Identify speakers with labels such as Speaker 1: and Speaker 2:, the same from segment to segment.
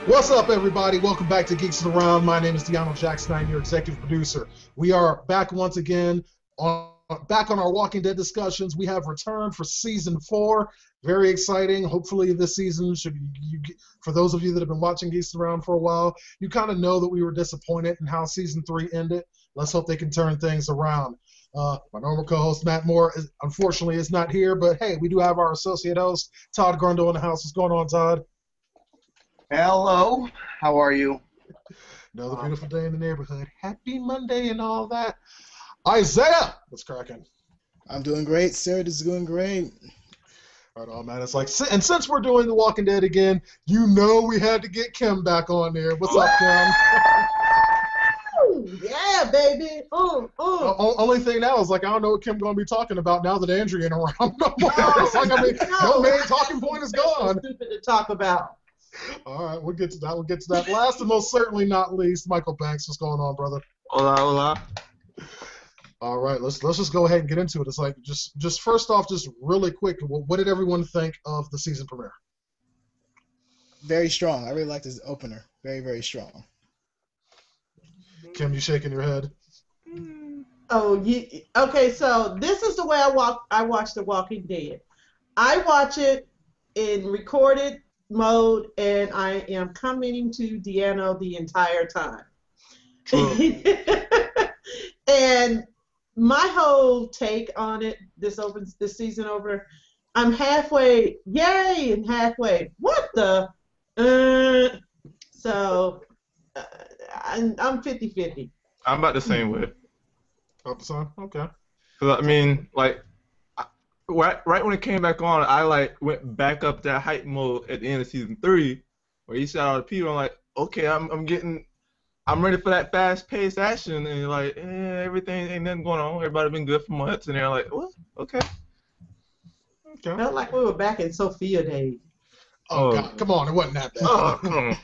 Speaker 1: What's up, everybody? Welcome back to Geeks Around. My name is Deanna Jackson. I'm your executive producer. We are back once again on our Walking Dead discussions. We have returned for season 4. Very exciting. Hopefully, this season for those of you that have been watching Geeks Around for a while, you kind of know that we were disappointed in how season 3 ended. Let's hope they can turn things around. My normal co-host Matt Moore unfortunately is not here, but hey, we do have our associate host Todd Grundle in the house. What's going on, Todd?
Speaker 2: Hello, how are you?
Speaker 1: Another beautiful day in the neighborhood. Happy Monday and all that. Isaiah, what's cracking?
Speaker 3: I'm doing great, sir. This is doing great.
Speaker 1: Right on, man. It's like, and since we're doing The Walking Dead again, you know we had to get Kim back on there. What's up, Kim?
Speaker 4: Yeah, baby.
Speaker 1: Only thing now is like I don't know what Kim's gonna be talking about now that Andrea ain't around no more. It's like no main talking point is gone.
Speaker 4: Stupid to talk about.
Speaker 1: All right, we'll get to that. Last and most certainly not least, Michael Banks. What's going on, brother?
Speaker 5: Hola, hola.
Speaker 1: All right, let's just go ahead and get into it. It's like just first off, just really quick, what did everyone think of the season premiere?
Speaker 3: Very strong. I really liked this opener. Very, very strong.
Speaker 1: Kim, you shaking your head?
Speaker 4: Okay. So this is the way I watch The Walking Dead. I watch it in recorded mode, and I am commenting to Deanna the entire time. And my whole take on it, this season over, I'm halfway yay and halfway what the so I'm 50-50.
Speaker 5: I'm about the same way.
Speaker 1: Okay.
Speaker 5: Cause I mean, like, right when it came back on, I went back up that hype mode at the end of season 3, where he shot all the people. I'm like, okay, I'm ready for that fast-paced action, and like, everything ain't nothing going on. Everybody been good for months, and they're like, what? Okay.
Speaker 4: Felt like we were back in Sophia days.
Speaker 1: Oh God, come on, it wasn't that bad.
Speaker 5: Oh, come
Speaker 4: on.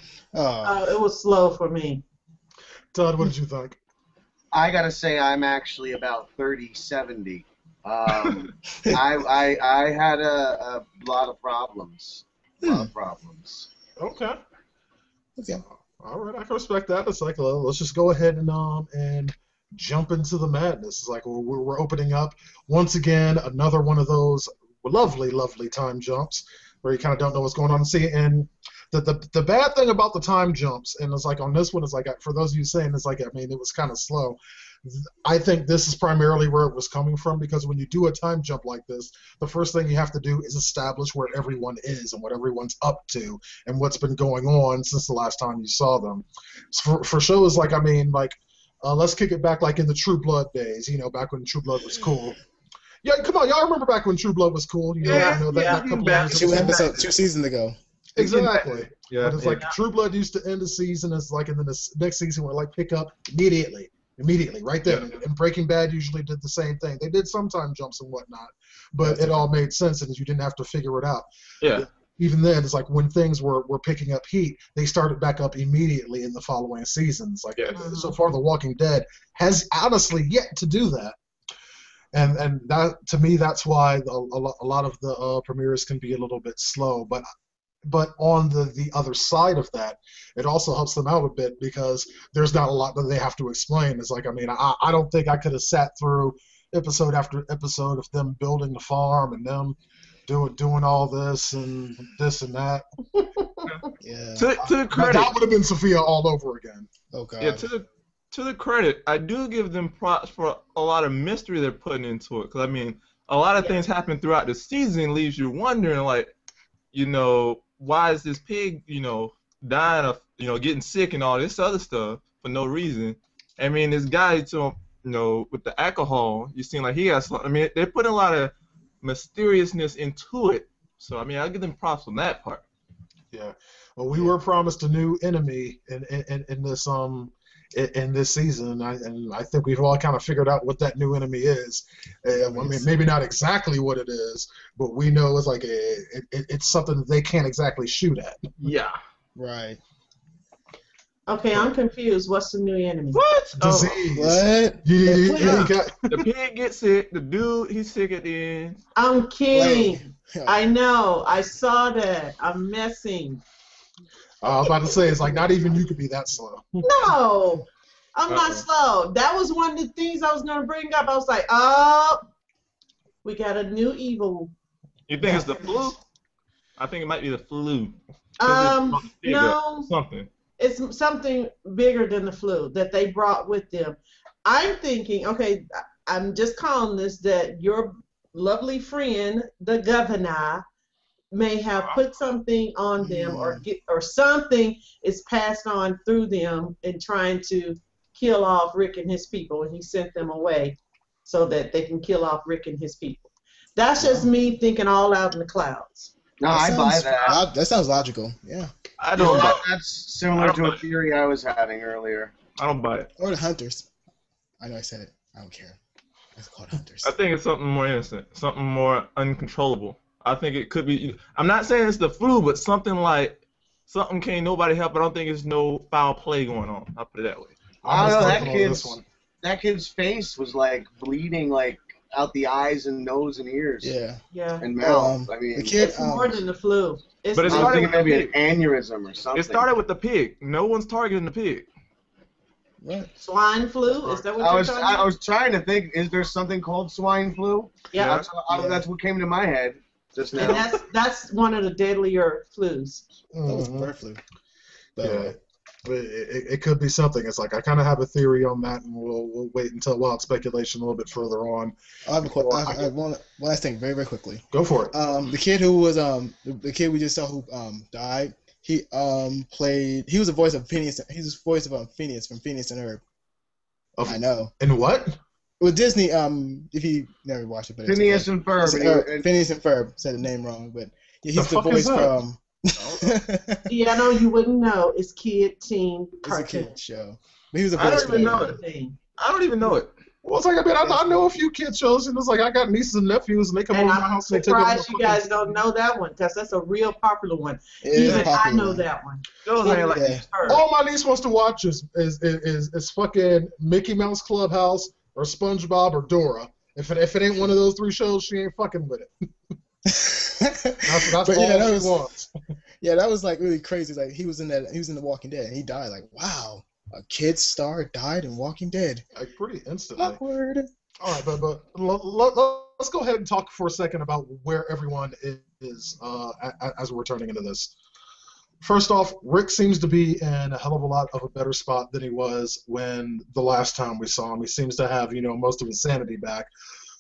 Speaker 4: It was slow for me.
Speaker 1: Todd, what did you think?
Speaker 2: I gotta say I'm actually about 30-70. I had a lot of problems.
Speaker 1: Okay. All right, I can respect that. It's like, let's just go ahead and jump into the madness. It's like we're opening up once again another one of those lovely, lovely time jumps where you kind of don't know what's going on. See, and the bad thing about the time jumps, and it's like on this one, it's like for those of you saying it's like, I mean, it was kind of slow. I think this is primarily where it was coming from, because when you do a time jump like this, the first thing you have to do is establish where everyone is and what everyone's up to and what's been going on since the last time you saw them. So for shows like, I mean, like, let's kick it back like in the True Blood days, you know, back when True Blood was cool. Yeah, come on, y'all remember back when True Blood was cool? You know, that couple of
Speaker 3: 2 seasons ago.
Speaker 1: Exactly.
Speaker 5: Yeah.
Speaker 1: But it's like True Blood used to end the season. It's like, and then the next season would like pick up immediately, right there. Yeah. And Breaking Bad usually did the same thing. They did some time jumps and whatnot, but it all made sense, and you didn't have to figure it out.
Speaker 5: Yeah.
Speaker 1: Even then, it's like when things were picking up heat, they started back up immediately in the following seasons. Like, so far, The Walking Dead has honestly yet to do that. And that, to me, that's why a lot of the premieres can be a little bit slow. But on the other side of that, it also helps them out a bit, because there's not a lot that they have to explain. It's like, I mean, I don't think I could have sat through episode after episode of them building the farm and them doing all this and that.
Speaker 3: Yeah.
Speaker 5: To the credit,
Speaker 1: that would have been Sophia all over again.
Speaker 3: Oh God.
Speaker 5: Yeah. To the credit, I do give them props for a lot of mystery they're putting into it. Cause I mean, a lot of things happen throughout the season, leaves you wondering, like, you know, why is this pig, you know, dying of, you know, getting sick and all this other stuff for no reason? I mean, this guy, you know, with the alcohol, you seem like he has. I mean, they're putting a lot of mysteriousness into it. So I mean, I'll give them props on that part.
Speaker 1: Yeah. Well, we were promised a new enemy in this season, and I think we've all kind of figured out what that new enemy is. I mean, maybe not exactly what it is, but we know it's like it's something that they can't exactly shoot at.
Speaker 5: Yeah.
Speaker 3: Right.
Speaker 4: Okay, I'm confused. What's the new enemy?
Speaker 5: What?
Speaker 1: Disease.
Speaker 3: What?
Speaker 5: The pig gets sick. The dude, he's sick at the end.
Speaker 4: I'm kidding.
Speaker 3: Right.
Speaker 4: I know. I saw that. I'm messing.
Speaker 1: I was about to say, it's like not even you could be that slow.
Speaker 4: No, I'm not
Speaker 5: Uh-oh.
Speaker 4: slow. That was one of the things I was going to bring up. I was like, oh, we got a new evil.
Speaker 5: You think it's the flu? I think it might be the flu. 'Cause it's brought the pig up,
Speaker 4: No,
Speaker 5: something.
Speaker 4: it's something bigger than the flu that they brought with them. I'm thinking, okay, I'm just calling this that your lovely friend, the governor, may have put something on them or something is passed on through them in trying to kill off Rick and his people, and he sent them away so that they can kill off Rick and his people. That's just me thinking all out in the clouds.
Speaker 2: No, I buy
Speaker 3: sounds-
Speaker 2: that.
Speaker 3: That sounds logical. Yeah.
Speaker 5: I don't buy it.
Speaker 2: That's similar to a theory I was having earlier.
Speaker 5: I don't buy it.
Speaker 3: Or the hunters. I know I said it. I don't care. It's called hunters.
Speaker 5: I think it's something more innocent, something more uncontrollable. I think it could be. I'm not saying it's the flu, but something like something can't nobody help. I don't think it's no foul play going on. I'll put it that way.
Speaker 2: I don't know,
Speaker 1: missed out on this one.
Speaker 2: that kid's face was like bleeding like out the eyes and nose and ears
Speaker 3: Yeah.
Speaker 4: Yeah.
Speaker 2: and mouth. I mean,
Speaker 3: The kid.
Speaker 4: It's more than the flu. It's
Speaker 5: But it
Speaker 2: I was
Speaker 5: started
Speaker 2: thinking
Speaker 5: with
Speaker 2: maybe
Speaker 5: the
Speaker 2: an aneurysm or something.
Speaker 5: It started with the pig. No one's targeting the pig.
Speaker 3: What?
Speaker 4: swine flu. Is that what
Speaker 2: I
Speaker 4: you're
Speaker 2: was
Speaker 4: talking
Speaker 2: I
Speaker 4: about?
Speaker 2: was trying to think. Is there something called swine flu?
Speaker 4: Yeah.
Speaker 2: That's what came to my head just
Speaker 4: And
Speaker 2: now.
Speaker 4: that's one of the deadlier flus.
Speaker 3: That was
Speaker 1: Mhm.
Speaker 3: bird flu. But,
Speaker 1: Yeah. But it could be something. It's like I kind of have a theory on that, and we'll wait until wild speculation a little bit further on.
Speaker 3: I have I have one last thing, very very quickly.
Speaker 1: Go for it.
Speaker 3: The kid who was the kid we just saw who died. He played. He was the voice of Phineas. He was the voice of Phineas from Phineas and Herb.
Speaker 1: Of-
Speaker 3: I know.
Speaker 1: And what?
Speaker 3: With Disney, if you never watched it, but it's
Speaker 2: Phineas
Speaker 3: okay.
Speaker 2: and Ferb. and
Speaker 3: Phineas and Ferb said the name wrong, but yeah, he's
Speaker 1: The
Speaker 3: the
Speaker 1: fuck is
Speaker 3: voice
Speaker 1: that?
Speaker 3: from.
Speaker 4: Yeah, I know you wouldn't know. It's kid teen
Speaker 3: It's a
Speaker 4: cartoon.
Speaker 3: kid show. But he was the
Speaker 5: I
Speaker 3: voice
Speaker 5: don't
Speaker 3: for
Speaker 5: even
Speaker 3: that.
Speaker 5: know it.
Speaker 4: Thing.
Speaker 5: I don't even know it.
Speaker 1: Well, it's like I know a few kid shows, and it's like I got nieces and nephews, and they come
Speaker 4: And
Speaker 1: over to my
Speaker 4: I'm
Speaker 1: house and they take over
Speaker 4: surprised you guys don't know that one because that's a real popular one.
Speaker 3: It is
Speaker 4: Even I
Speaker 3: popular.
Speaker 4: know that one.
Speaker 5: Those ain't like
Speaker 3: Yeah.
Speaker 4: Her.
Speaker 1: All my niece wants to watch is fucking Mickey Mouse Clubhouse or SpongeBob or Dora. If it ain't one of those three shows, she ain't fucking with it. That's
Speaker 3: But
Speaker 1: all
Speaker 3: yeah, that
Speaker 1: she
Speaker 3: was
Speaker 1: wants.
Speaker 3: yeah, that was like really crazy. Like he was in The Walking Dead, and he died. Like wow, a kid star died in Walking Dead.
Speaker 1: Like pretty instantly.
Speaker 3: Awkward.
Speaker 1: All right, but let's go ahead and talk for a second about where everyone is as we're turning into this. First off, Rick seems to be in a hell of a lot of a better spot than he was when the last time we saw him. He seems to have, most of his sanity back.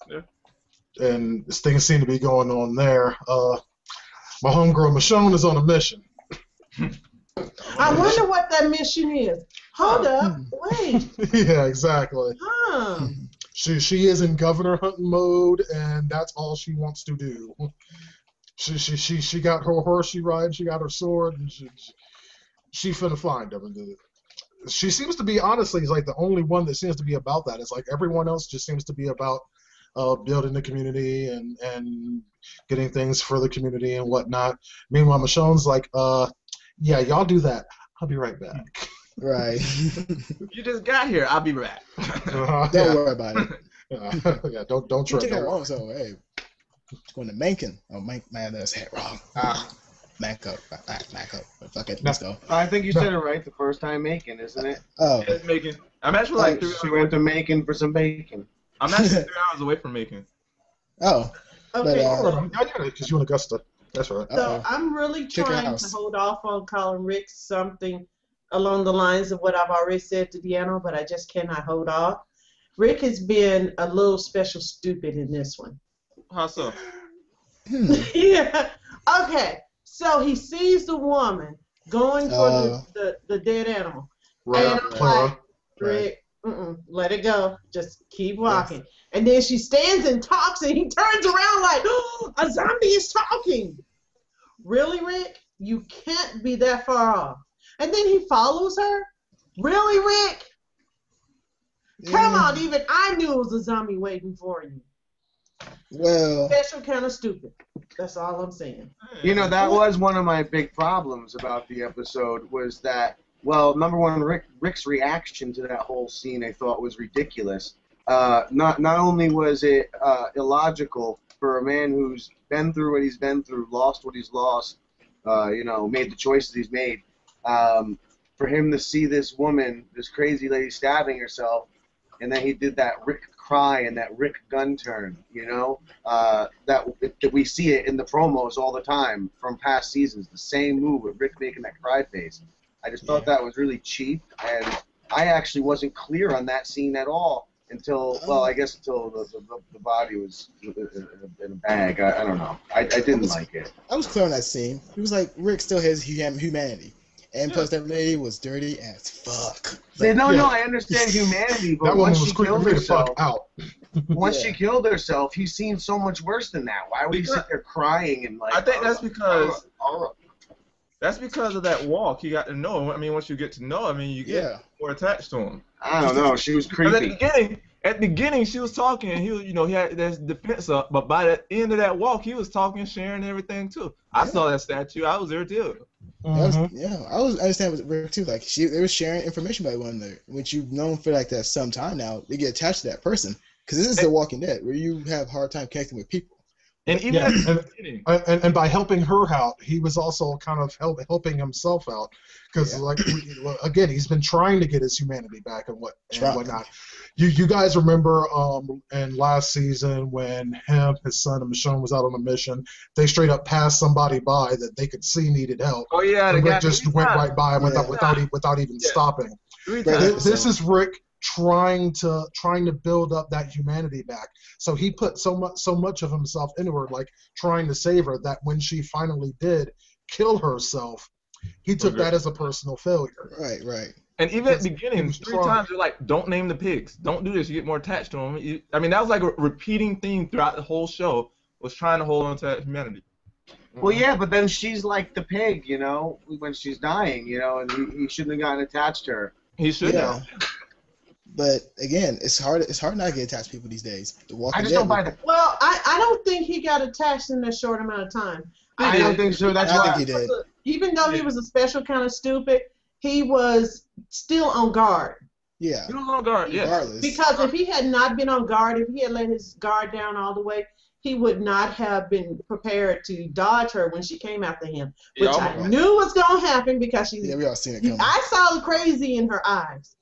Speaker 5: Yeah.
Speaker 1: And things seem to be going on there. My homegirl Michonne is on a mission.
Speaker 4: I wonder what that mission is. Hold up. Wait.
Speaker 1: Yeah, exactly.
Speaker 4: Huh.
Speaker 1: She is in governor hunting mode, and that's all she wants to do. She got her horse she rides, she got her sword, and she finna find them. And she seems to be, honestly, is like the only one that seems to be about that. It's like everyone else just seems to be about building the community and getting things for the community and whatnot. Meanwhile, Michonne's like, yeah, y'all do that. I'll be right back.
Speaker 3: Right.
Speaker 5: You just got here. I'll be back.
Speaker 3: Don't
Speaker 1: Yeah.
Speaker 3: worry about it.
Speaker 1: Yeah, don't
Speaker 3: You
Speaker 1: trip.
Speaker 3: take
Speaker 1: Don't
Speaker 3: it
Speaker 1: worry.
Speaker 3: wrong, so hey, going to Mankin. Oh, man, that's it wrong. Mank up. Fuck it. Let's go.
Speaker 2: I think you said it right the first time, Macon, isn't it?
Speaker 3: Oh,
Speaker 5: It's Macon. I'm actually like
Speaker 2: She went to Macon for some bacon.
Speaker 5: I'm actually 3 hours away from Macon.
Speaker 3: oh.
Speaker 4: Okay.
Speaker 3: But,
Speaker 1: Because you're in Augusta. That's right.
Speaker 4: So
Speaker 3: Uh-oh.
Speaker 4: I'm really
Speaker 3: Chicken
Speaker 4: trying to
Speaker 3: house.
Speaker 4: hold off on calling Rick something along the lines of what I've already said to Deanna, but I just cannot hold off. Rick has been a little special stupid in this one.
Speaker 5: How so?
Speaker 4: Yeah. Okay. So he sees the woman going for the dead animal.
Speaker 1: Right.
Speaker 4: And I'm
Speaker 1: Clara.
Speaker 4: like, Rick, let it go. Just keep walking. And then she stands and talks, and he turns around like, oh, a zombie is talking. Really, Rick? You can't be that far off. And then he follows her? Really, Rick? Come on, even I knew it was a zombie waiting for you.
Speaker 3: Well,
Speaker 4: Special kind of stupid. That's all I'm saying.
Speaker 2: You know, that was one of my big problems about the episode was that, well, number one, Rick's reaction to that whole scene I thought was ridiculous. Not only was it illogical for a man who's been through what he's been through, lost what he's lost, made the choices he's made. For him to see this woman, this crazy lady stabbing herself, and then he did that Rick cry and that Rick gun turn, that we see it in the promos all the time from past seasons, the same move with Rick making that cry face. I just thought that was really cheap, and I actually wasn't clear on that scene at all until, until the body was in a bag. I don't know. I didn't like it.
Speaker 3: I was clear on that scene. It was like Rick still has humanity. And plus, that lady was dirty as fuck.
Speaker 2: I understand humanity, but
Speaker 1: that
Speaker 2: once
Speaker 1: woman was
Speaker 2: she killed herself,
Speaker 1: out.
Speaker 2: She killed herself, he seemed so much worse than that. Why would he sit there crying and like?
Speaker 5: I think that's because of that walk. He got to know him. I mean, once you get to know him, you get more attached to him.
Speaker 2: I don't know. She was creepy.
Speaker 5: At the beginning, she was talking, and he had his defense up. But by the end of that walk, he was talking, sharing everything too. I saw that statue. I was there too.
Speaker 3: I understand with Rick too. Like they were sharing information about one another, which you've known for like that some time now. They get attached to that person because this is The Walking Dead, where you have a hard time connecting with people.
Speaker 5: And even at the beginning,
Speaker 1: and by helping her out, he was also kind of helping himself out because, again, he's been trying to get his humanity back and whatnot. You guys remember in last season when him, his son, and Michonne was out on a mission, they straight up passed somebody by that they could see needed help.
Speaker 5: Oh yeah,
Speaker 1: and Rick just went right by him without even stopping. This is Rick trying to build up that humanity back. So he put so much of himself into her, like trying to save her, that when she finally did kill herself, he took that as a personal failure.
Speaker 3: Right.
Speaker 5: And even at the beginning, 3 times they're like, "Don't name the pigs. Don't do this. You get more attached to them." That was like a repeating theme throughout the whole show. Was trying to hold on to that humanity.
Speaker 2: Well, yeah, but then she's like the pig, when she's dying, and he shouldn't have gotten attached to her.
Speaker 5: He should have.
Speaker 3: But again, it's hard not to get attached to people these days.
Speaker 2: I just don't buy that.
Speaker 4: Well, I don't think he got attached in that short amount of time.
Speaker 2: I don't think so. That's why
Speaker 3: I think he did.
Speaker 4: Even though he was a special kind of stupid, he was still on guard.
Speaker 3: Yeah.
Speaker 5: He was on guard,
Speaker 3: regardless.
Speaker 4: Because if he had not been on guard, if he had let his guard down all the way, he would not have been prepared to dodge her when she came after him, which I knew was going to happen because she's.
Speaker 3: Yeah, we all seen it coming.
Speaker 4: I saw the crazy in her eyes.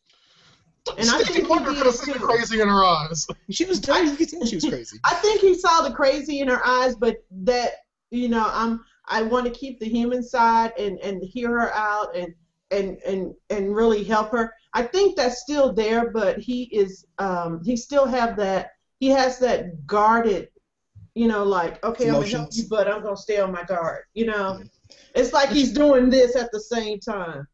Speaker 4: And I think he
Speaker 1: could have seen the crazy in her eyes.
Speaker 3: She was dirty. You could tell she was crazy.
Speaker 4: I think he saw the crazy in her eyes, but that I want to keep the human side and hear her out and really help her. I think that's still there, but he still has that guarded, like, okay, I'm gonna help you, but I'm gonna stay on my guard. It's like he's doing this at the same time.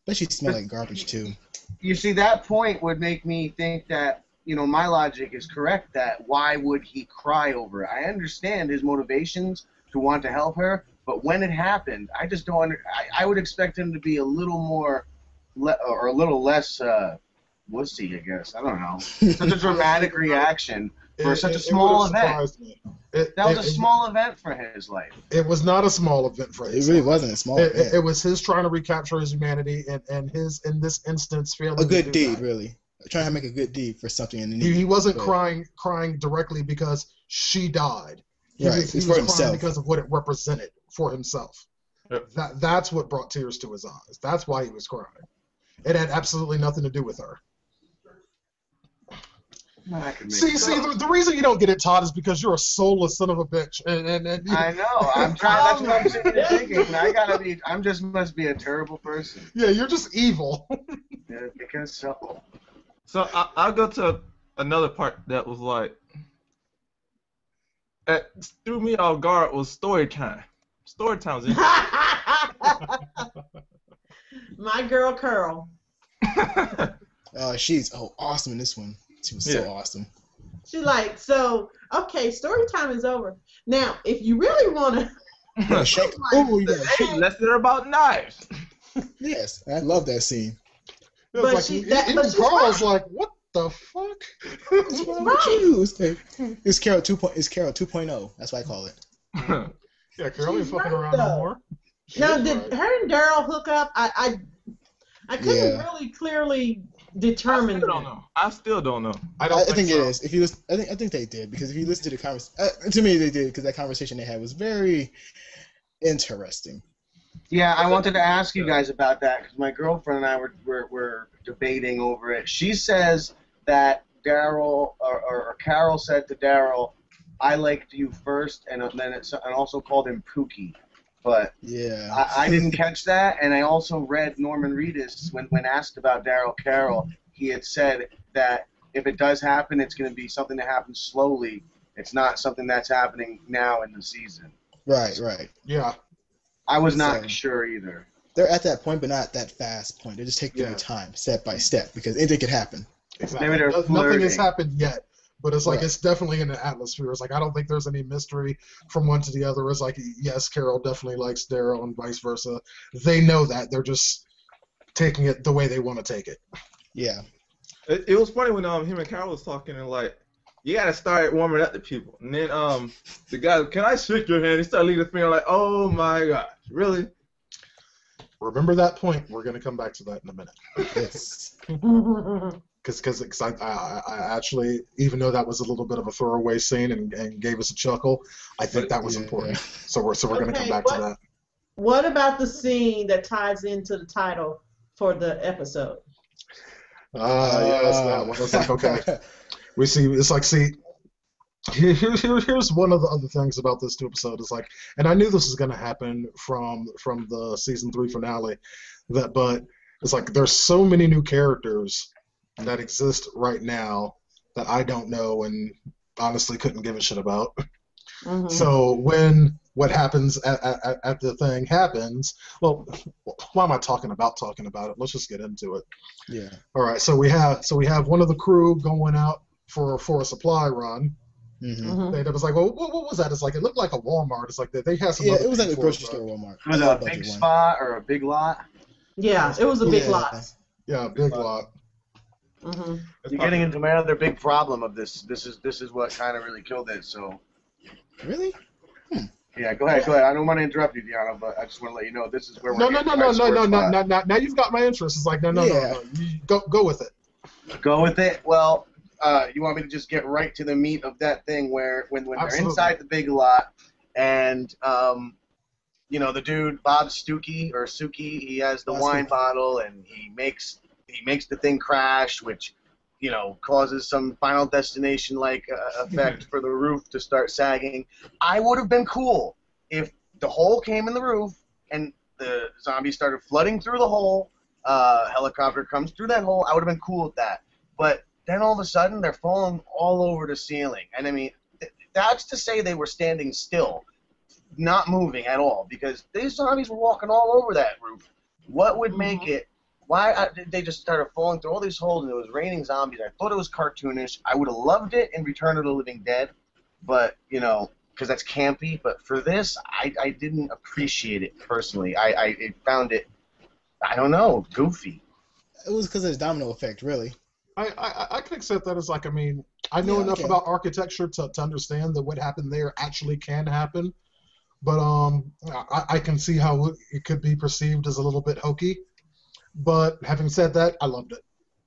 Speaker 3: But she smelled like garbage too.
Speaker 2: You see, that point would make me think that, my logic is correct, that why would he cry over it? I understand his motivations to want to help her, but when it happened, I just don't I would expect him to be a little more, or a little less wussy, I guess. I don't know. Such a dramatic reaction for such a small event. That was a small event for his life.
Speaker 1: It was not a small event for his
Speaker 3: life. It really wasn't a small event.
Speaker 1: It was his trying to recapture his humanity and his, in this instance, feeling
Speaker 3: a good deed, really. Trying to make a good deed for something.
Speaker 1: He wasn't crying directly because she died. He was crying because of what it represented for himself. Yep. That's what brought tears to his eyes. That's why he was crying. It had absolutely nothing to do with her. The reason you don't get it, Todd, is because you're a soulless son of a bitch. And
Speaker 2: I know. I'm trying. That's what I'm sitting there thinking. I'm just must be a terrible person.
Speaker 1: Yeah, you're just evil.
Speaker 2: Yeah, because so.
Speaker 5: So I'll go to another part that was like, threw me off guard was story time. Story time was
Speaker 4: My girl Curl.
Speaker 3: She's awesome in this one. She was so awesome.
Speaker 4: She's like, okay, story time is over. Now, if you really want to...
Speaker 5: Let's hear about knives.
Speaker 3: Yes, I love that scene.
Speaker 1: But Carl's like, what the fuck?
Speaker 3: What's wrong with you? It's Carol 2.0. That's what I call it.
Speaker 1: Yeah, Carol ain't fucking around no more.
Speaker 4: Now, did her and Daryl hook up? I couldn't really clearly determine.
Speaker 5: I still don't know.
Speaker 3: I think it is. If you listen, I think they did, because if you listen to the conversation, to me they did, because that conversation they had was very interesting.
Speaker 2: Yeah, I wanted to ask you guys about that because my girlfriend and I were debating over it. She says that Daryl or Carol said to Daryl, "I liked you first," and then and also called him Pookie. But
Speaker 3: Yeah.
Speaker 2: I didn't catch that, and I also read Norman Reedus when asked about Daryl Carroll, he had said that if it does happen, it's going to be something that happens slowly. It's not something that's happening now in the season.
Speaker 3: Right, right.
Speaker 1: Yeah,
Speaker 2: I was not
Speaker 3: So-
Speaker 2: sure either.
Speaker 3: They're at that point, but not that fast point. They just take their
Speaker 1: Yeah.
Speaker 3: time, step by step, because anything could happen.
Speaker 1: exactly.
Speaker 2: Maybe they're
Speaker 1: Nothing has
Speaker 2: flirting.
Speaker 1: happened yet, but it's like
Speaker 3: Right.
Speaker 1: it's definitely in the atmosphere. It's like I don't think there's any mystery from one to the other. It's like yes, Carol definitely likes Daryl and vice versa. They know that. They're just taking it the way they want to take it.
Speaker 3: Yeah.
Speaker 5: It was funny when him and Carol was talking and like, you gotta start warming up to people. And then the guy, can I shake your hand? He started leading the finger like, oh my gosh, really?
Speaker 1: Remember that point. We're going to come back to that in a minute.
Speaker 3: It's,
Speaker 1: Because I actually, even though that was a little bit of a throwaway scene and gave us a chuckle, I think that was
Speaker 3: Yeah.
Speaker 1: important. So we're going to
Speaker 4: Okay,
Speaker 1: come back to that.
Speaker 4: What about the scene that ties into the title for the episode?
Speaker 1: Yes, that one. It's like, okay. We see, it's like, see, here's one of the other things about this two episode. Is like, and I knew this was going to happen from the season 3 finale, but it's like there's so many new characters that exist right now that I don't know and honestly couldn't give a shit about.
Speaker 4: Mhm.
Speaker 1: So when what happens at the thing happens, well, why am I talking about it? Let's just get into it.
Speaker 3: yeah.
Speaker 1: All right, so we have one of the crew going out for a supply run.
Speaker 3: Hmm.
Speaker 4: Mhm.
Speaker 1: And it was like, well, what was that? It's like it looked like a Walmart. It's like they had some.
Speaker 3: Yeah,
Speaker 1: other
Speaker 3: it was like
Speaker 1: thing
Speaker 3: a
Speaker 1: for
Speaker 3: grocery
Speaker 1: it,
Speaker 3: store
Speaker 1: but-
Speaker 3: Walmart.
Speaker 2: It was
Speaker 3: Low
Speaker 2: a
Speaker 3: budget
Speaker 2: big
Speaker 3: one.
Speaker 2: spot or a big lot.
Speaker 4: Yeah, it was a big
Speaker 3: Yeah.
Speaker 4: lot.
Speaker 1: Yeah, big lot.
Speaker 4: Hmm.
Speaker 5: It's
Speaker 2: You're getting into my other big problem of this. This is what kind of really killed it. So
Speaker 3: Really?
Speaker 2: yeah, go ahead. I don't want to interrupt you, Deanna, but I just want to let you know this is where we're
Speaker 1: No,
Speaker 2: getting to my sore spot.
Speaker 1: now you've got my interest. It's like no,
Speaker 3: Yeah.
Speaker 1: you go with it.
Speaker 2: Go with it. Well, you want me to just get right to the meat of that thing where when they're
Speaker 1: Absolutely.
Speaker 2: inside the big lot and the dude Bob Stuckey or Suki, he has the
Speaker 3: Bob
Speaker 2: wine
Speaker 3: Stuckey.
Speaker 2: bottle and he makes the thing crash, which causes some Final Destination like effect for the roof to start sagging. I would have been cool if the hole came in the roof and the zombies started flooding through the hole. Helicopter comes through that hole. I would have been cool with that. But then all of a sudden they're falling all over the ceiling, and I mean that's to say they were standing still, not moving at all, because these zombies were walking all over that roof. What would make it? Why did they just started falling through all these holes and it was raining zombies? I thought it was cartoonish. I would have loved it in Return of the Living Dead, but because that's campy. But for this, I didn't appreciate it personally. I found it, I don't know, goofy.
Speaker 3: It was because of the domino effect, really.
Speaker 1: I can accept that as like, I mean, I know
Speaker 3: Yeah,
Speaker 1: enough
Speaker 3: okay.
Speaker 1: about architecture to understand that what happened there actually can happen, but I can see how it could be perceived as a little bit hokey. But having said that, I loved it.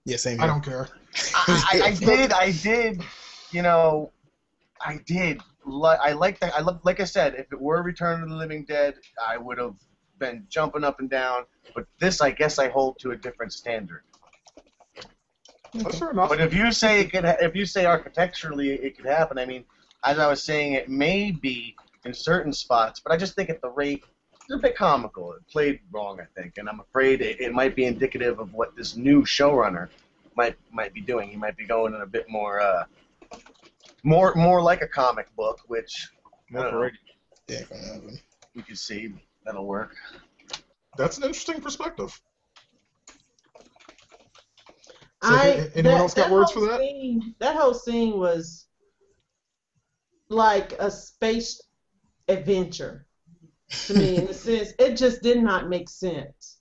Speaker 3: Yeah, same
Speaker 1: I
Speaker 3: here.
Speaker 1: don't care.
Speaker 2: I did. I like that. Like I said, if it were Return of the Living Dead, I would have been jumping up and down. But this, I guess, I hold to a different standard.
Speaker 1: That's fair enough.
Speaker 2: But if you say if you say architecturally it could happen, I mean, as I was saying, it may be in certain spots, but I just think at the rate, it's a bit comical. It played wrong, I think, and I'm afraid it might be indicative of what this new showrunner might be doing. He might be going in a bit more more like a comic book, which I don't know,
Speaker 3: Yeah, from that one.
Speaker 2: we can see that'll work.
Speaker 1: That's an interesting perspective. So anyone else got words for that?
Speaker 4: That whole scene was like a space adventure to me, in the sense it just did not make sense.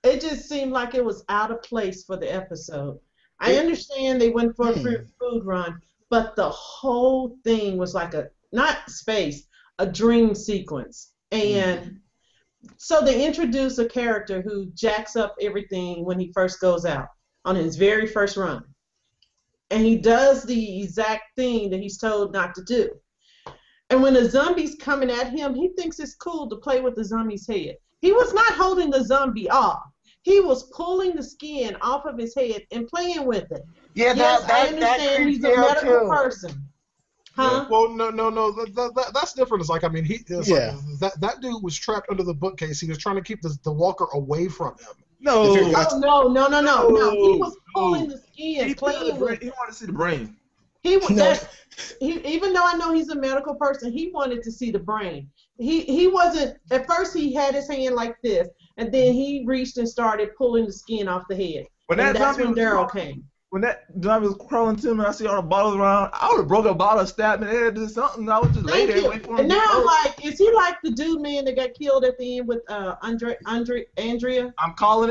Speaker 4: It just seemed like it was out of place for the episode. I understand they went for a food run, but the whole thing was like not space, a dream sequence. And so they introduce a character who jacks up everything when he first goes out on his very first run. And he does the exact thing that he's told not to do. And when a zombie's coming at him, he thinks it's cool to play with the zombie's head. He was not holding the zombie off. He was pulling the skin off of his head and playing with it.
Speaker 2: Yeah,
Speaker 4: Yes, I
Speaker 2: that
Speaker 4: understand
Speaker 2: creeps
Speaker 4: he's a
Speaker 2: me out
Speaker 4: medical
Speaker 2: too.
Speaker 4: person. Huh?
Speaker 1: Well, no. That's different. It's like, I mean,
Speaker 3: Yeah.
Speaker 1: that dude was trapped under the bookcase. He was trying to keep the walker away from him.
Speaker 5: No.
Speaker 3: If it got-
Speaker 4: Oh, no. He was pulling the skin,
Speaker 5: He
Speaker 4: playing with
Speaker 5: he
Speaker 4: it.
Speaker 5: wanted to see the brain.
Speaker 4: He was
Speaker 3: No.
Speaker 4: even though I know he's a medical person, he wanted to see the brain. He wasn't at first. He had his hand like this, and then he reached and started pulling the skin off the head.
Speaker 5: When
Speaker 4: And
Speaker 5: that
Speaker 4: that's
Speaker 5: zombie
Speaker 4: when
Speaker 5: was
Speaker 4: Daryl
Speaker 5: crawling-
Speaker 4: came.
Speaker 5: When that zombie was crawling to me, and I see all the bottles around. I would have broke a bottle, stabbed me in the head, did something. I would just lay
Speaker 4: Thank
Speaker 5: there
Speaker 4: you.
Speaker 5: waiting for him
Speaker 4: And
Speaker 5: to
Speaker 4: now
Speaker 5: get
Speaker 4: I'm
Speaker 5: over.
Speaker 4: like, is he like the dude man that got killed at the end with Andrea?
Speaker 5: I'm calling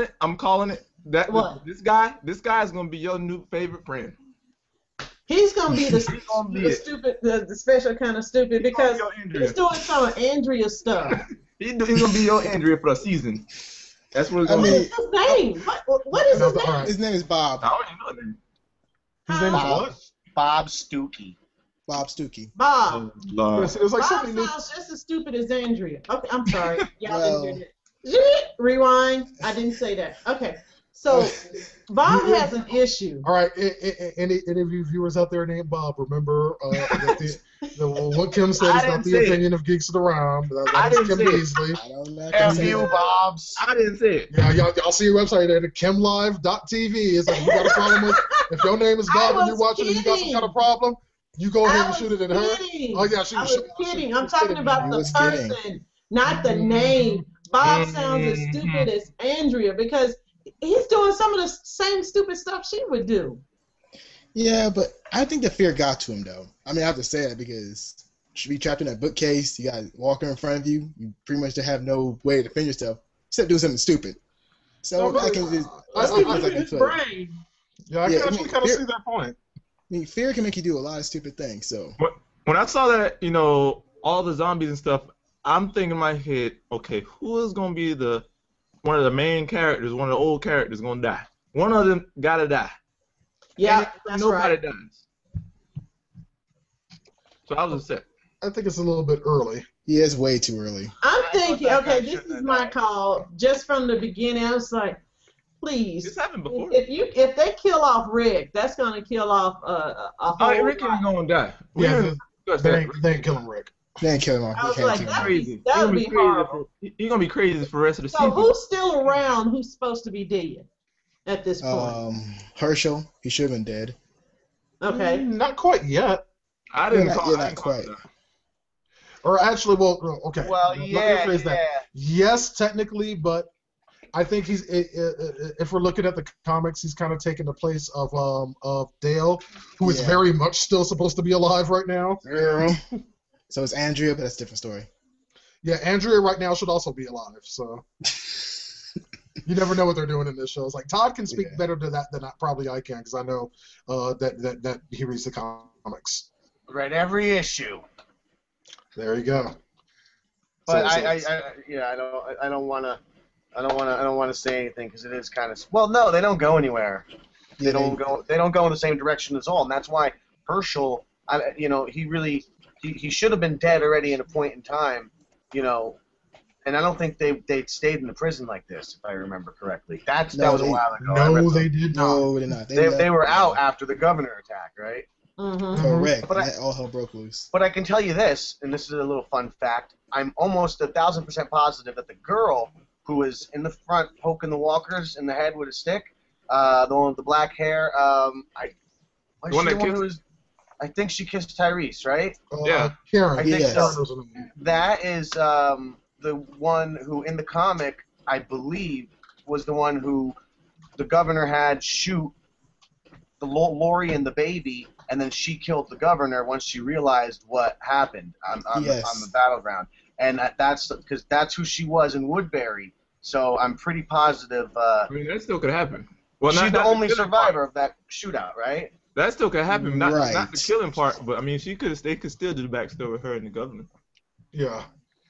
Speaker 5: it. That
Speaker 4: What?
Speaker 5: This guy is gonna be your new favorite friend.
Speaker 4: He's gonna be
Speaker 5: He's gonna be
Speaker 4: the
Speaker 5: it.
Speaker 4: stupid, the special kind of stupid
Speaker 5: He's gonna
Speaker 4: because
Speaker 5: be your Andrea.
Speaker 4: he's doing some of Andrea's stuff.
Speaker 5: He's gonna be your Andrea for a season. That's what it's
Speaker 3: I
Speaker 5: gonna
Speaker 3: mean-
Speaker 5: be.
Speaker 4: What's his name? What is his
Speaker 1: All
Speaker 4: name?
Speaker 1: right.
Speaker 3: His name is Bob.
Speaker 5: I don't even know that.
Speaker 1: His name is
Speaker 2: Bob.
Speaker 1: what?
Speaker 2: Bob Stookie.
Speaker 3: Bob Stookie.
Speaker 4: Bob.
Speaker 1: It was like
Speaker 4: Bob
Speaker 1: something new.
Speaker 4: sounds just as stupid as Andrea. Okay, I'm sorry. Y'all
Speaker 3: Well-
Speaker 4: didn't hear that. Rewind. I didn't say that. Okay. So Bob has an issue.
Speaker 1: All right, any of you viewers out there named Bob, remember that what Kim said
Speaker 5: I
Speaker 1: is
Speaker 5: didn't
Speaker 1: not the
Speaker 5: say it.
Speaker 1: opinion of Geeks of the Round.
Speaker 5: I
Speaker 1: That's
Speaker 5: didn't
Speaker 1: Kim
Speaker 5: say it.
Speaker 1: Beasley.
Speaker 3: I don't know.
Speaker 2: F you, Bobs.
Speaker 5: I didn't say it.
Speaker 1: Yeah, y'all see your website there, KimLive.tv. It's like, you got a problem with, if your name is Bob and you're
Speaker 4: was
Speaker 1: watching and you got some
Speaker 4: kidding.
Speaker 1: kind of problem, you go ahead
Speaker 4: I
Speaker 1: and
Speaker 4: was
Speaker 1: shoot it at her.
Speaker 4: kidding.
Speaker 1: Oh, yeah, she
Speaker 4: I
Speaker 1: was
Speaker 4: was kidding. I'm talking about
Speaker 3: You
Speaker 4: the
Speaker 3: was kidding.
Speaker 4: person, not the name. Bob sounds as stupid as Andrea because he's doing some of the same stupid stuff she would do.
Speaker 3: Yeah, but I think the fear got to him, though. I mean, I have to say that because you should be trapped in that bookcase. You got a walker in front of you. You pretty much have no way to defend yourself except do something stupid. So
Speaker 1: No,
Speaker 3: I can just.
Speaker 1: I-
Speaker 3: that's
Speaker 1: I-
Speaker 3: the
Speaker 1: I-
Speaker 3: things I can
Speaker 4: His
Speaker 3: feel.
Speaker 4: brain.
Speaker 1: Yeah, I
Speaker 3: Yeah,
Speaker 1: can
Speaker 3: I
Speaker 1: actually
Speaker 3: mean,
Speaker 1: kind of
Speaker 3: here-
Speaker 1: see that point.
Speaker 3: I mean, fear can make you do a lot of stupid things. So
Speaker 5: When I saw that, all the zombies and stuff, I'm thinking in my head, okay, who is gonna be one of the main characters, one of the old characters gonna die? One of them gotta die.
Speaker 4: Yeah,
Speaker 5: And
Speaker 4: that's
Speaker 5: nobody
Speaker 4: right.
Speaker 5: dies. So I was upset.
Speaker 1: I think it's a little bit early.
Speaker 3: yeah, it's way too early.
Speaker 4: I'm
Speaker 2: I
Speaker 4: thinking,
Speaker 2: thought that
Speaker 4: okay,
Speaker 2: guy
Speaker 4: this
Speaker 2: shouldn't
Speaker 4: is
Speaker 2: have
Speaker 4: my
Speaker 2: died.
Speaker 4: call. Just from the beginning, I was like, please,
Speaker 5: This happened before.
Speaker 4: if they kill off Rick, that's gonna kill off a whole
Speaker 5: Oh, Rick
Speaker 4: lot.
Speaker 5: ain't gonna die. We
Speaker 1: Yeah,
Speaker 5: didn't discuss
Speaker 1: they
Speaker 5: that.
Speaker 1: ain't killing Rick.
Speaker 3: They ain't killing him.
Speaker 4: I was
Speaker 3: They can't
Speaker 4: like,
Speaker 3: kill
Speaker 4: that
Speaker 3: him.
Speaker 5: Crazy.
Speaker 4: that would
Speaker 5: He
Speaker 4: be
Speaker 5: gonna
Speaker 4: horrible.
Speaker 5: He's gonna be crazy for the rest of the
Speaker 4: So
Speaker 5: season.
Speaker 4: who's still around? Who's supposed to be dead at this point?
Speaker 3: Herschel, he should have been dead.
Speaker 4: Okay.
Speaker 1: Not quite yet.
Speaker 5: I didn't
Speaker 3: Yeah,
Speaker 5: call.
Speaker 3: yeah,
Speaker 5: I
Speaker 3: not
Speaker 5: didn't call
Speaker 3: quite.
Speaker 5: that.
Speaker 1: Or actually, well, okay.
Speaker 2: Well,
Speaker 1: Let me
Speaker 2: yeah,
Speaker 1: rephrase that.
Speaker 2: yeah.
Speaker 1: Yes, technically, but I think he's. If we're looking at the comics, he's kind of taking the place of Dale, who is
Speaker 3: Yeah.
Speaker 1: very much still supposed to be alive right now.
Speaker 3: Girl. So it's Andrea, but that's a different story.
Speaker 1: Yeah, Andrea right now should also be alive. So you never know what they're doing in this show. It's like Todd can speak
Speaker 3: Yeah.
Speaker 1: better to that than probably I can because I know that he reads the comics.
Speaker 2: Read every issue.
Speaker 1: There you go.
Speaker 2: But
Speaker 1: So-
Speaker 2: I don't want to say anything because it is kind of. Well, no, they don't go anywhere. They don't go in the same direction as all, and that's why Herschel. He should have been dead already in a point in time. And I don't think they stayed in the prison like this, if I remember correctly. That was a while ago. I read
Speaker 1: No, they did not.
Speaker 3: No, they're not.
Speaker 2: They were out after the governor attack, right?
Speaker 4: Mm-hmm.
Speaker 3: Correct.
Speaker 2: But
Speaker 3: That all hell broke loose.
Speaker 2: But I can tell you this, and this is a little fun fact. I'm almost 1,000% positive that the girl who was in the front poking the walkers in the head with a stick, the one with the black hair, I think she kissed Tyrese, right?
Speaker 5: Yeah.
Speaker 1: Karen.
Speaker 2: I think
Speaker 3: Yes.
Speaker 2: so. That is the one who, in the comic, I believe, was the one who the governor had shoot the Lori and the baby, and then she killed the governor once she realized what happened on the battleground. And that's because that's who she was in Woodbury. So I'm pretty positive.
Speaker 5: I mean, that still could happen. Well,
Speaker 2: she's
Speaker 5: not
Speaker 2: the only
Speaker 5: killing
Speaker 2: survivor
Speaker 5: part.
Speaker 2: of that shootout, right?
Speaker 5: That still could happen. Not
Speaker 3: Right.
Speaker 5: the killing part, but I mean, they could still do the backstory with her and the governor.
Speaker 1: Yeah.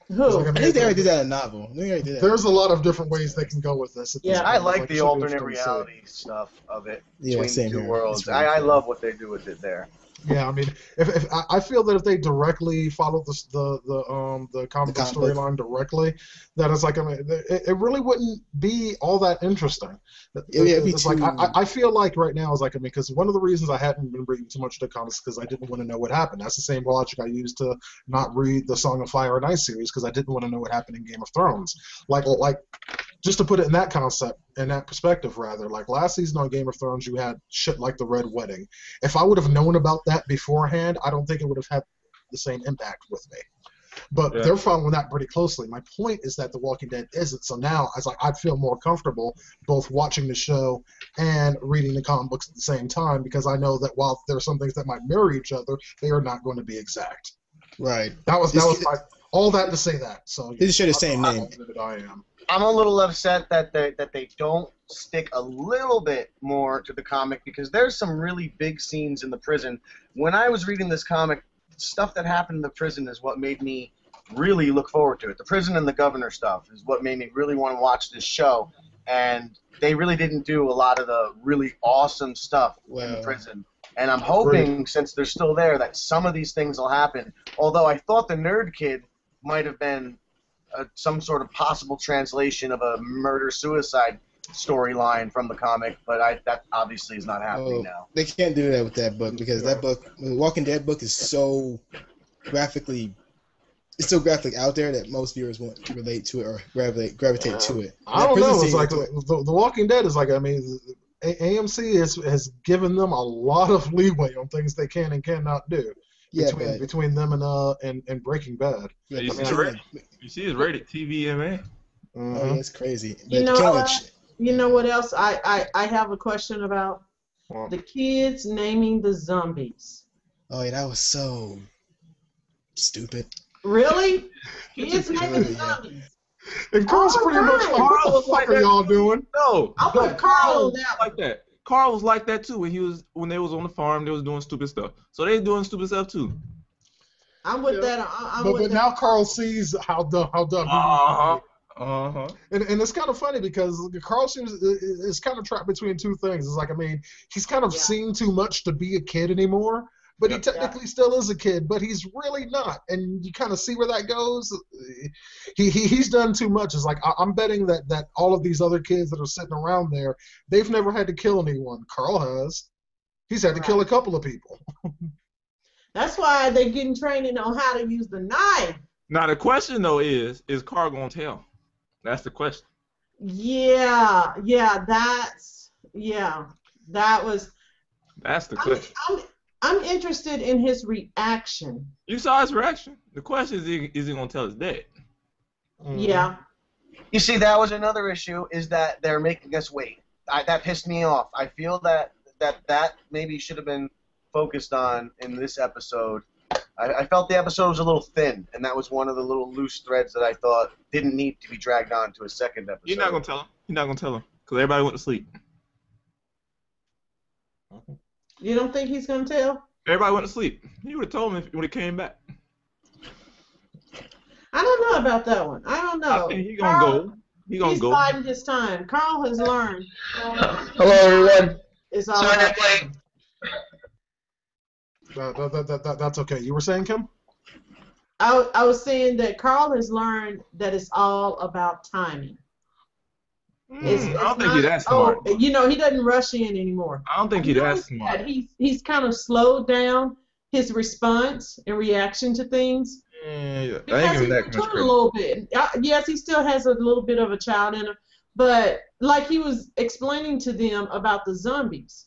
Speaker 4: Who?
Speaker 3: I think they already did that in a novel. They already did that.
Speaker 1: There's a lot of different ways they can go with this.
Speaker 4: Yeah.
Speaker 2: I like the
Speaker 1: It should be
Speaker 2: alternate
Speaker 1: interesting to see.
Speaker 2: reality stuff of it
Speaker 3: Yeah,
Speaker 2: between
Speaker 3: same
Speaker 2: the two
Speaker 3: here.
Speaker 2: worlds.
Speaker 3: It's really
Speaker 2: I
Speaker 3: cool.
Speaker 2: love what they do with it there.
Speaker 1: Yeah, I mean, if I feel that if they directly follow the comic book
Speaker 3: comic book.
Speaker 1: storyline directly, that it's like, I mean, it really wouldn't be all that interesting.
Speaker 3: It'd be
Speaker 1: It's like
Speaker 3: too.
Speaker 1: I feel like right now is like, I mean, because one of the reasons I hadn't been reading too much of the comics because I didn't want to know what happened. That's the same logic I used to not read the Song of Fire and Ice series because I didn't want to know what happened in Game of Thrones. Like just to put it in that concept, in that perspective, rather, like last season on Game of Thrones, you had shit like the Red Wedding. If I would have known about that beforehand, I don't think it would have had the same impact with me. But they're following that pretty closely. My point is that The Walking Dead isn't. So now, I'd feel more comfortable both watching the show and reading the comic books at the same time because I know that while there are some things that might mirror each other, they are not going to be exact.
Speaker 3: Right.
Speaker 1: That was all that to say that. So
Speaker 3: They just share the same name.
Speaker 1: I am.
Speaker 2: I'm a little upset that they don't stick a little bit more to the comic because there's some really big scenes in the prison. When I was reading this comic, stuff that happened in the prison is what made me really look forward to it. The prison and the governor stuff is what made me really want to watch this show. And they really didn't do a lot of the really awesome stuff in the prison. And I'm hoping, since they're still there, that some of these things will happen. Although I thought the nerd kid might have been some sort of possible translation of a murder-suicide storyline from the comic, but that obviously is not happening now.
Speaker 3: They can't do that with that book because that book, the Walking Dead book, is so graphically, it's so graphic out there that most viewers won't relate to it or gravitate to it.
Speaker 1: I don't know. It's like the Walking Dead is like, I mean, AMC has given them a lot of leeway on things they can and cannot do. Between them and Breaking Bad.
Speaker 3: Yeah,
Speaker 5: you see it's rated TVMA.
Speaker 3: Oh, that's crazy.
Speaker 4: You know what else I have a question about? The kids naming the zombies.
Speaker 3: Oh yeah, that was so stupid.
Speaker 4: Really? Kids naming zombies.
Speaker 1: And Carl's pretty much like, what the fuck are y'all doing?
Speaker 5: No,
Speaker 4: I'll put Carl on that
Speaker 5: like that. Carl was like that too when they was on the farm. They was doing stupid stuff. So they doing stupid stuff too.
Speaker 4: I'm with that.
Speaker 1: But now Carl sees how dumb he is. And it's kind of funny because Carl is kind of trapped between two things. It's like, I mean, he's kind of seen too much to be a kid anymore. But he technically still is a kid, but he's really not. And you kind of see where that goes. He's done too much. It's like, I'm betting that all of these other kids that are sitting around there, they've never had to kill anyone. Carl has. He's had to kill a couple of people.
Speaker 4: That's why they're getting training on how to use the knife.
Speaker 5: Now, the question, though, is Carl going to tell? That's the question.
Speaker 4: Yeah, that's
Speaker 5: the question.
Speaker 4: I'm interested in his reaction.
Speaker 5: You saw his reaction. The question is he going to tell his dad?
Speaker 4: Yeah.
Speaker 2: You see, that was another issue, is that they're making us wait. That pissed me off. I feel that maybe should have been focused on in this episode. I felt the episode was a little thin, and that was one of the little loose threads that I thought didn't need to be dragged on to a second episode.
Speaker 5: You're not going to tell him. You're not going to tell him because everybody went to sleep.
Speaker 4: You don't think he's going to tell?
Speaker 5: Everybody went to sleep. He would have told him when he came back.
Speaker 4: I don't know about that one. I don't know.
Speaker 5: I think he's going to go. He's
Speaker 4: biding his time. Carl has learned.
Speaker 6: Hello, everyone.
Speaker 4: It's all right.
Speaker 1: That's okay. You were saying, Kim?
Speaker 4: I was saying that Carl has learned that it's all about timing.
Speaker 5: I don't think he's that smart.
Speaker 4: He doesn't rush in anymore.
Speaker 5: I don't think he's that smart.
Speaker 4: He's kind of slowed down his response and reaction to things.
Speaker 5: Yeah. I ain't giving that much credit.
Speaker 4: A little bit. Yes, he still has a little bit of a child in him, but like he was explaining to them about the zombies.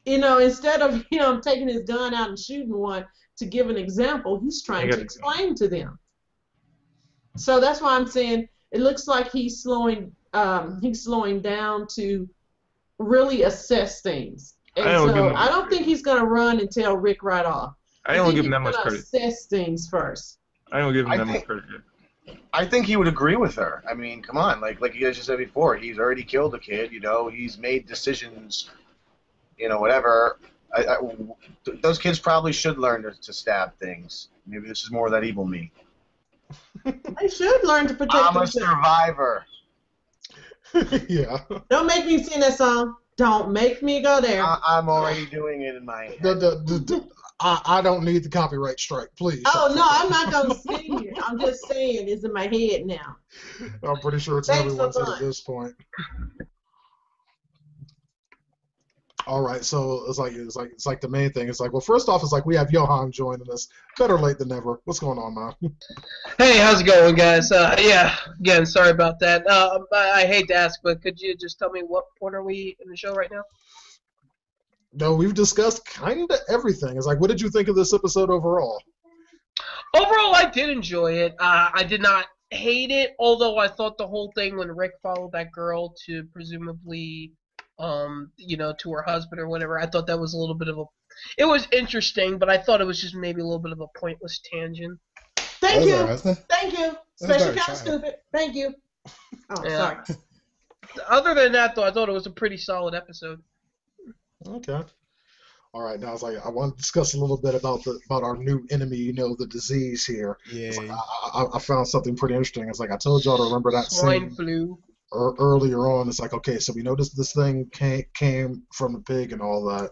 Speaker 4: Instead of him taking his gun out and shooting one to give an example, he's trying to explain to them. So that's why I'm saying it looks like he's slowing down to really assess things. And I don't think he's going to run and tell Rick right off.
Speaker 5: I don't give him that much credit.
Speaker 4: Assess things first.
Speaker 5: I don't give him that much credit.
Speaker 2: I think he would agree with her. I mean, come on, like you guys just said before, he's already killed a kid. He's made decisions. Whatever. Those kids probably should learn to stab things. Maybe this is more of that evil me.
Speaker 4: They should learn to protect themselves.
Speaker 2: I'm a survivor.
Speaker 1: Yeah.
Speaker 4: Don't make me sing that song. Don't make me go there.
Speaker 2: I'm already doing it in my head.
Speaker 1: I don't need the copyright strike, please.
Speaker 4: Oh no, I'm not gonna sing it. I'm just saying it's in my head now.
Speaker 1: I'm pretty sure it's in
Speaker 4: Thanks
Speaker 1: everyone's
Speaker 4: so
Speaker 1: head at
Speaker 4: much.
Speaker 1: this point. All right, so it's like the main thing. It's like, well, first off, it's like we have Johan joining us. Better late than never. What's going on, man?
Speaker 6: Hey, how's it going, guys? Yeah, again, sorry about that. I hate to ask, but could you just tell me what point are we in the show right now?
Speaker 1: No, we've discussed kind of everything. It's like, what did you think of this episode overall?
Speaker 6: Overall, I did enjoy it. I did not hate it, although I thought the whole thing when Rick followed that girl to presumably, to her husband or whatever, I thought that was a little bit of a... It was interesting, but I thought it was just maybe a little bit of a pointless tangent.
Speaker 4: Thank you.
Speaker 3: Husband.
Speaker 4: Thank you.
Speaker 3: That's
Speaker 4: Special
Speaker 3: about a
Speaker 4: kind of
Speaker 3: child.
Speaker 4: stupid. Thank you. Oh,
Speaker 6: Yeah.
Speaker 4: sorry.
Speaker 6: Other than that, though, I thought it was a pretty solid episode.
Speaker 1: Okay. All right, now it's like I want to discuss a little bit about our new enemy, the disease here.
Speaker 3: Yeah.
Speaker 1: It's like, I found something pretty interesting. It's like I told y'all to remember that
Speaker 6: Swine
Speaker 1: scene
Speaker 6: flu.
Speaker 1: earlier on. It's like, okay, so we noticed this thing came from the pig and all that.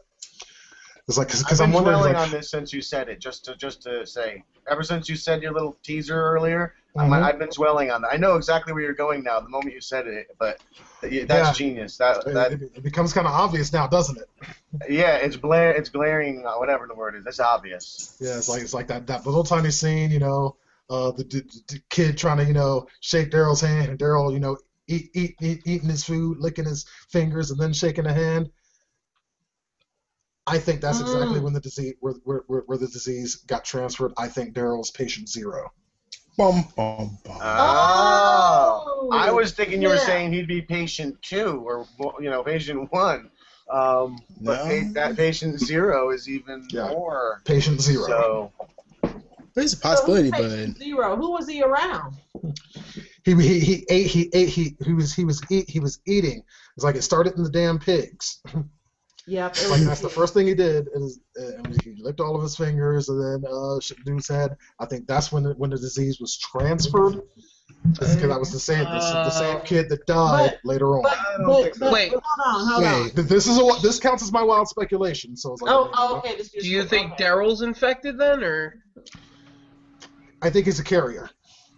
Speaker 1: It's like because
Speaker 2: I've
Speaker 1: I'm
Speaker 2: been
Speaker 1: wondering,
Speaker 2: dwelling
Speaker 1: like,
Speaker 2: on this since you said it. Just to say, ever since you said your little teaser earlier,
Speaker 1: Mhm.
Speaker 2: I've been dwelling on that. I know exactly where you're going now. The moment you said it, but that's
Speaker 1: Yeah.
Speaker 2: genius. That
Speaker 1: it becomes kind of obvious now, doesn't it?
Speaker 2: yeah, it's glaring. Whatever the word is, it's obvious.
Speaker 1: Yeah, it's like that little tiny scene, the kid trying to shake Daryl's hand, and Daryl eating his food, licking his fingers, and then shaking the hand. I think that's exactly when the disease where the disease got transferred. I think Daryl's patient zero.
Speaker 3: Bum, bum, bum.
Speaker 2: Oh, I was thinking you were
Speaker 4: Yeah.
Speaker 2: saying he'd be patient 2 or patient 1. But
Speaker 3: No.
Speaker 2: that patient 0 is even
Speaker 1: Yeah.
Speaker 2: more.
Speaker 1: Patient zero.
Speaker 2: So
Speaker 3: There's a
Speaker 4: So
Speaker 3: possibility,
Speaker 4: who's patient
Speaker 3: but
Speaker 4: zero. Who was he around?
Speaker 1: He was eating. It's like it started in the damn pigs.
Speaker 4: Yep. It
Speaker 1: Like
Speaker 4: was
Speaker 1: that's the first thing he did is he licked all of his fingers and then shook the dude's head. I think that's when the disease was transferred. Because that was the same kid that died later on.
Speaker 6: Wait.
Speaker 4: Hold on.
Speaker 1: This counts as my wild speculation. So it's like,
Speaker 4: Okay. This is
Speaker 6: Do you think
Speaker 4: okay.
Speaker 6: Daryl's infected then, or
Speaker 1: I think he's a carrier.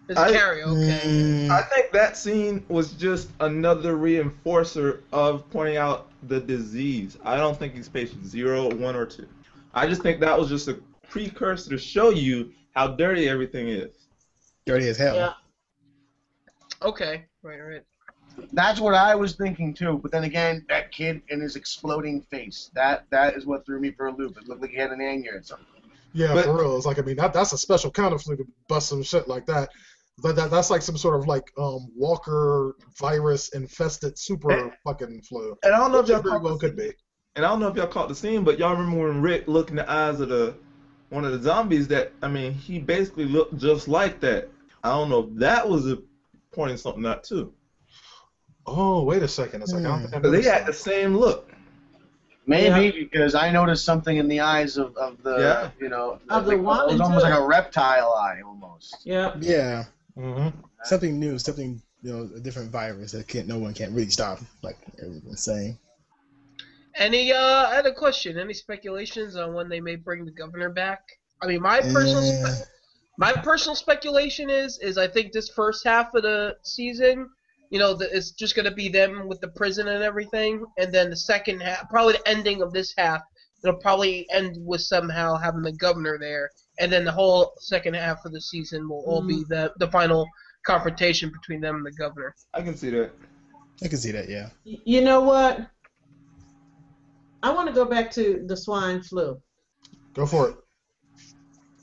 Speaker 6: is it Carrie? Okay.
Speaker 5: I think that scene was just another reinforcer of pointing out the disease. I don't think he's patient 0, 1, or 2. I just think that was just a precursor to show you how dirty everything is.
Speaker 3: dirty as hell.
Speaker 4: Yeah.
Speaker 6: Okay. Right.
Speaker 2: that's what I was thinking too. But then again, that kid and his exploding face, that is what threw me for a loop. It looked like he had an aneurysm.
Speaker 1: Yeah,
Speaker 5: But-
Speaker 1: for real. It's like, I mean, that's a special kind of flu to bust some shit like that. That's like some sort of like Walker virus infested super fucking flu.
Speaker 5: And I don't know if
Speaker 1: Which it
Speaker 5: y'all
Speaker 1: very
Speaker 5: caught
Speaker 1: well
Speaker 5: the
Speaker 1: could be.
Speaker 5: And I don't know if y'all caught the scene, but y'all remember when Rick looked in the eyes of one of the zombies? He basically looked just like that. I don't know if that was pointing something out too.
Speaker 1: Oh, wait a second. It's like, I don't think I
Speaker 5: Because they
Speaker 1: noticed
Speaker 5: had the
Speaker 1: that.
Speaker 5: same look.
Speaker 2: Maybe because I noticed something in the eyes of the
Speaker 4: Of the
Speaker 2: it
Speaker 4: woman,
Speaker 2: was almost
Speaker 4: too.
Speaker 2: like a reptile eye almost.
Speaker 4: Yeah.
Speaker 3: Yeah,
Speaker 1: Mm-hmm.
Speaker 3: something new, something a different virus that no one can really stop, like everyone's saying.
Speaker 6: Any I had a question. Any speculations on when they may bring the governor back? I mean, my personal speculation is I think this first half of the season, it's just gonna be them with the prison and everything, and then the second half, probably the ending of this half, it'll probably end with somehow having the governor there, and then the whole second half of the season will all be the final confrontation between them and the governor.
Speaker 5: I can see that.
Speaker 3: I can see that, yeah.
Speaker 4: You know what? I want to go back to the swine flu.
Speaker 1: Go for it.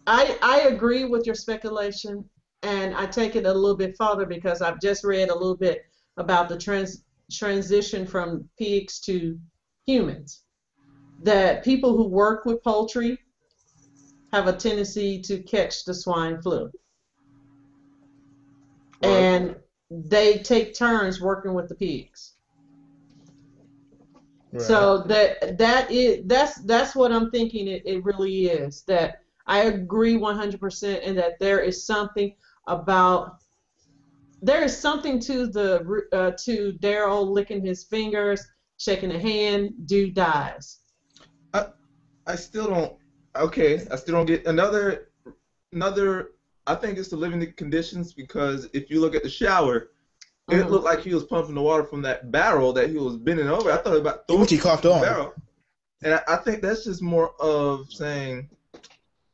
Speaker 4: I agree with your speculation, and I take it a little bit further because I've just read a little bit about the transition from pigs to humans. That people who work with poultry have a tendency to catch the swine flu.
Speaker 5: Right.
Speaker 4: And they take turns working with the pigs.
Speaker 3: Right.
Speaker 4: So that's what I'm thinking it really is. That I agree 100% and that there is something to the to Daryl licking his fingers shaking a hand, dude dies.
Speaker 5: I still don't. Okay, I still don't get another. I think it's the living conditions because if you look at the shower, it looked like he was pumping the water from that barrel that he was bending over. I thought about throwing
Speaker 3: Which he coughed
Speaker 5: the
Speaker 3: on.
Speaker 5: barrel, and I think that's just more of saying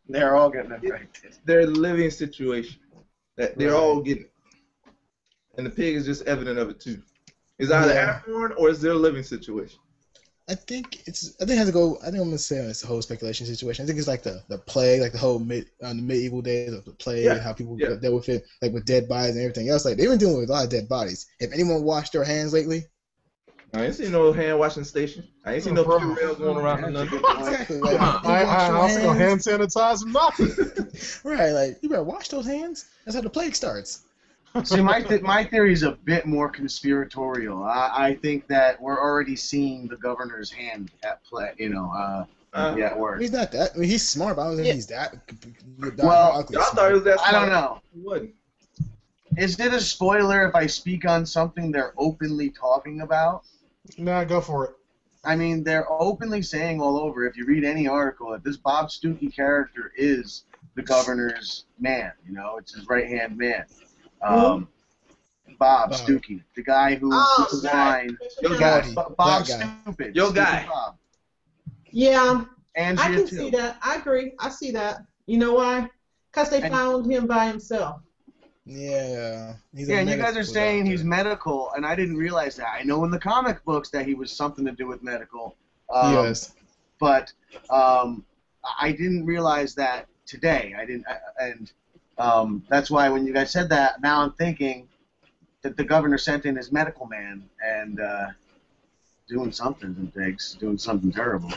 Speaker 2: They're all getting infected.
Speaker 5: their living situation that they're all getting, and the pig is just evident of it too. It's either airborne or it's their living situation.
Speaker 3: I think it has to go. I think I'm gonna say it's a whole speculation situation. I think it's like the plague, like the whole the medieval days of the plague and how people dealt with it, like with dead bodies and everything else. Like they've been dealing with a lot of dead bodies. Have anyone washed their hands lately?
Speaker 5: I ain't seen no hand washing station. I ain't seen no Purell going around or nothing.
Speaker 3: Exactly. Like,
Speaker 1: I also got hand sanitizer, nothing.
Speaker 3: Right, like you better wash those hands. That's how the plague starts.
Speaker 2: See, my theory is a bit more conspiratorial. I think that we're already seeing the governor's hand at play. At work.
Speaker 3: He's not that. I mean, he's smart, but I don't think he's that.
Speaker 2: Well,
Speaker 3: ugly
Speaker 5: I
Speaker 3: smart.
Speaker 5: thought it was that
Speaker 2: I don't
Speaker 5: smart.
Speaker 2: know.
Speaker 5: He wasn't.
Speaker 2: Is it a spoiler if I speak on something they're openly talking about?
Speaker 1: Nah, go for it.
Speaker 2: I mean, they're openly saying all over, if you read any article, that this Bob Stuckey character is the governor's man. It's his right-hand man. Bob Stuckey, the guy who put the wine.
Speaker 5: Your guy.
Speaker 2: Bob
Speaker 3: That guy.
Speaker 2: Stupid.
Speaker 5: Your
Speaker 2: Stupid
Speaker 5: guy.
Speaker 2: Bob.
Speaker 4: Yeah,
Speaker 2: Andrea
Speaker 4: I can
Speaker 2: too.
Speaker 4: see that. I agree. I see that. You know why? Because they found him by himself.
Speaker 3: Yeah. He's
Speaker 2: Yeah, and you guys are
Speaker 3: medical
Speaker 2: saying
Speaker 3: doctor.
Speaker 2: he's medical, and I didn't realize that. I know in the comic books that he was something to do with medical.
Speaker 3: Yes.
Speaker 2: But I didn't realize that today. I didn't, and that's why when you guys said that, now I'm thinking that the governor sent in his medical man and doing something to pigs, doing something terrible.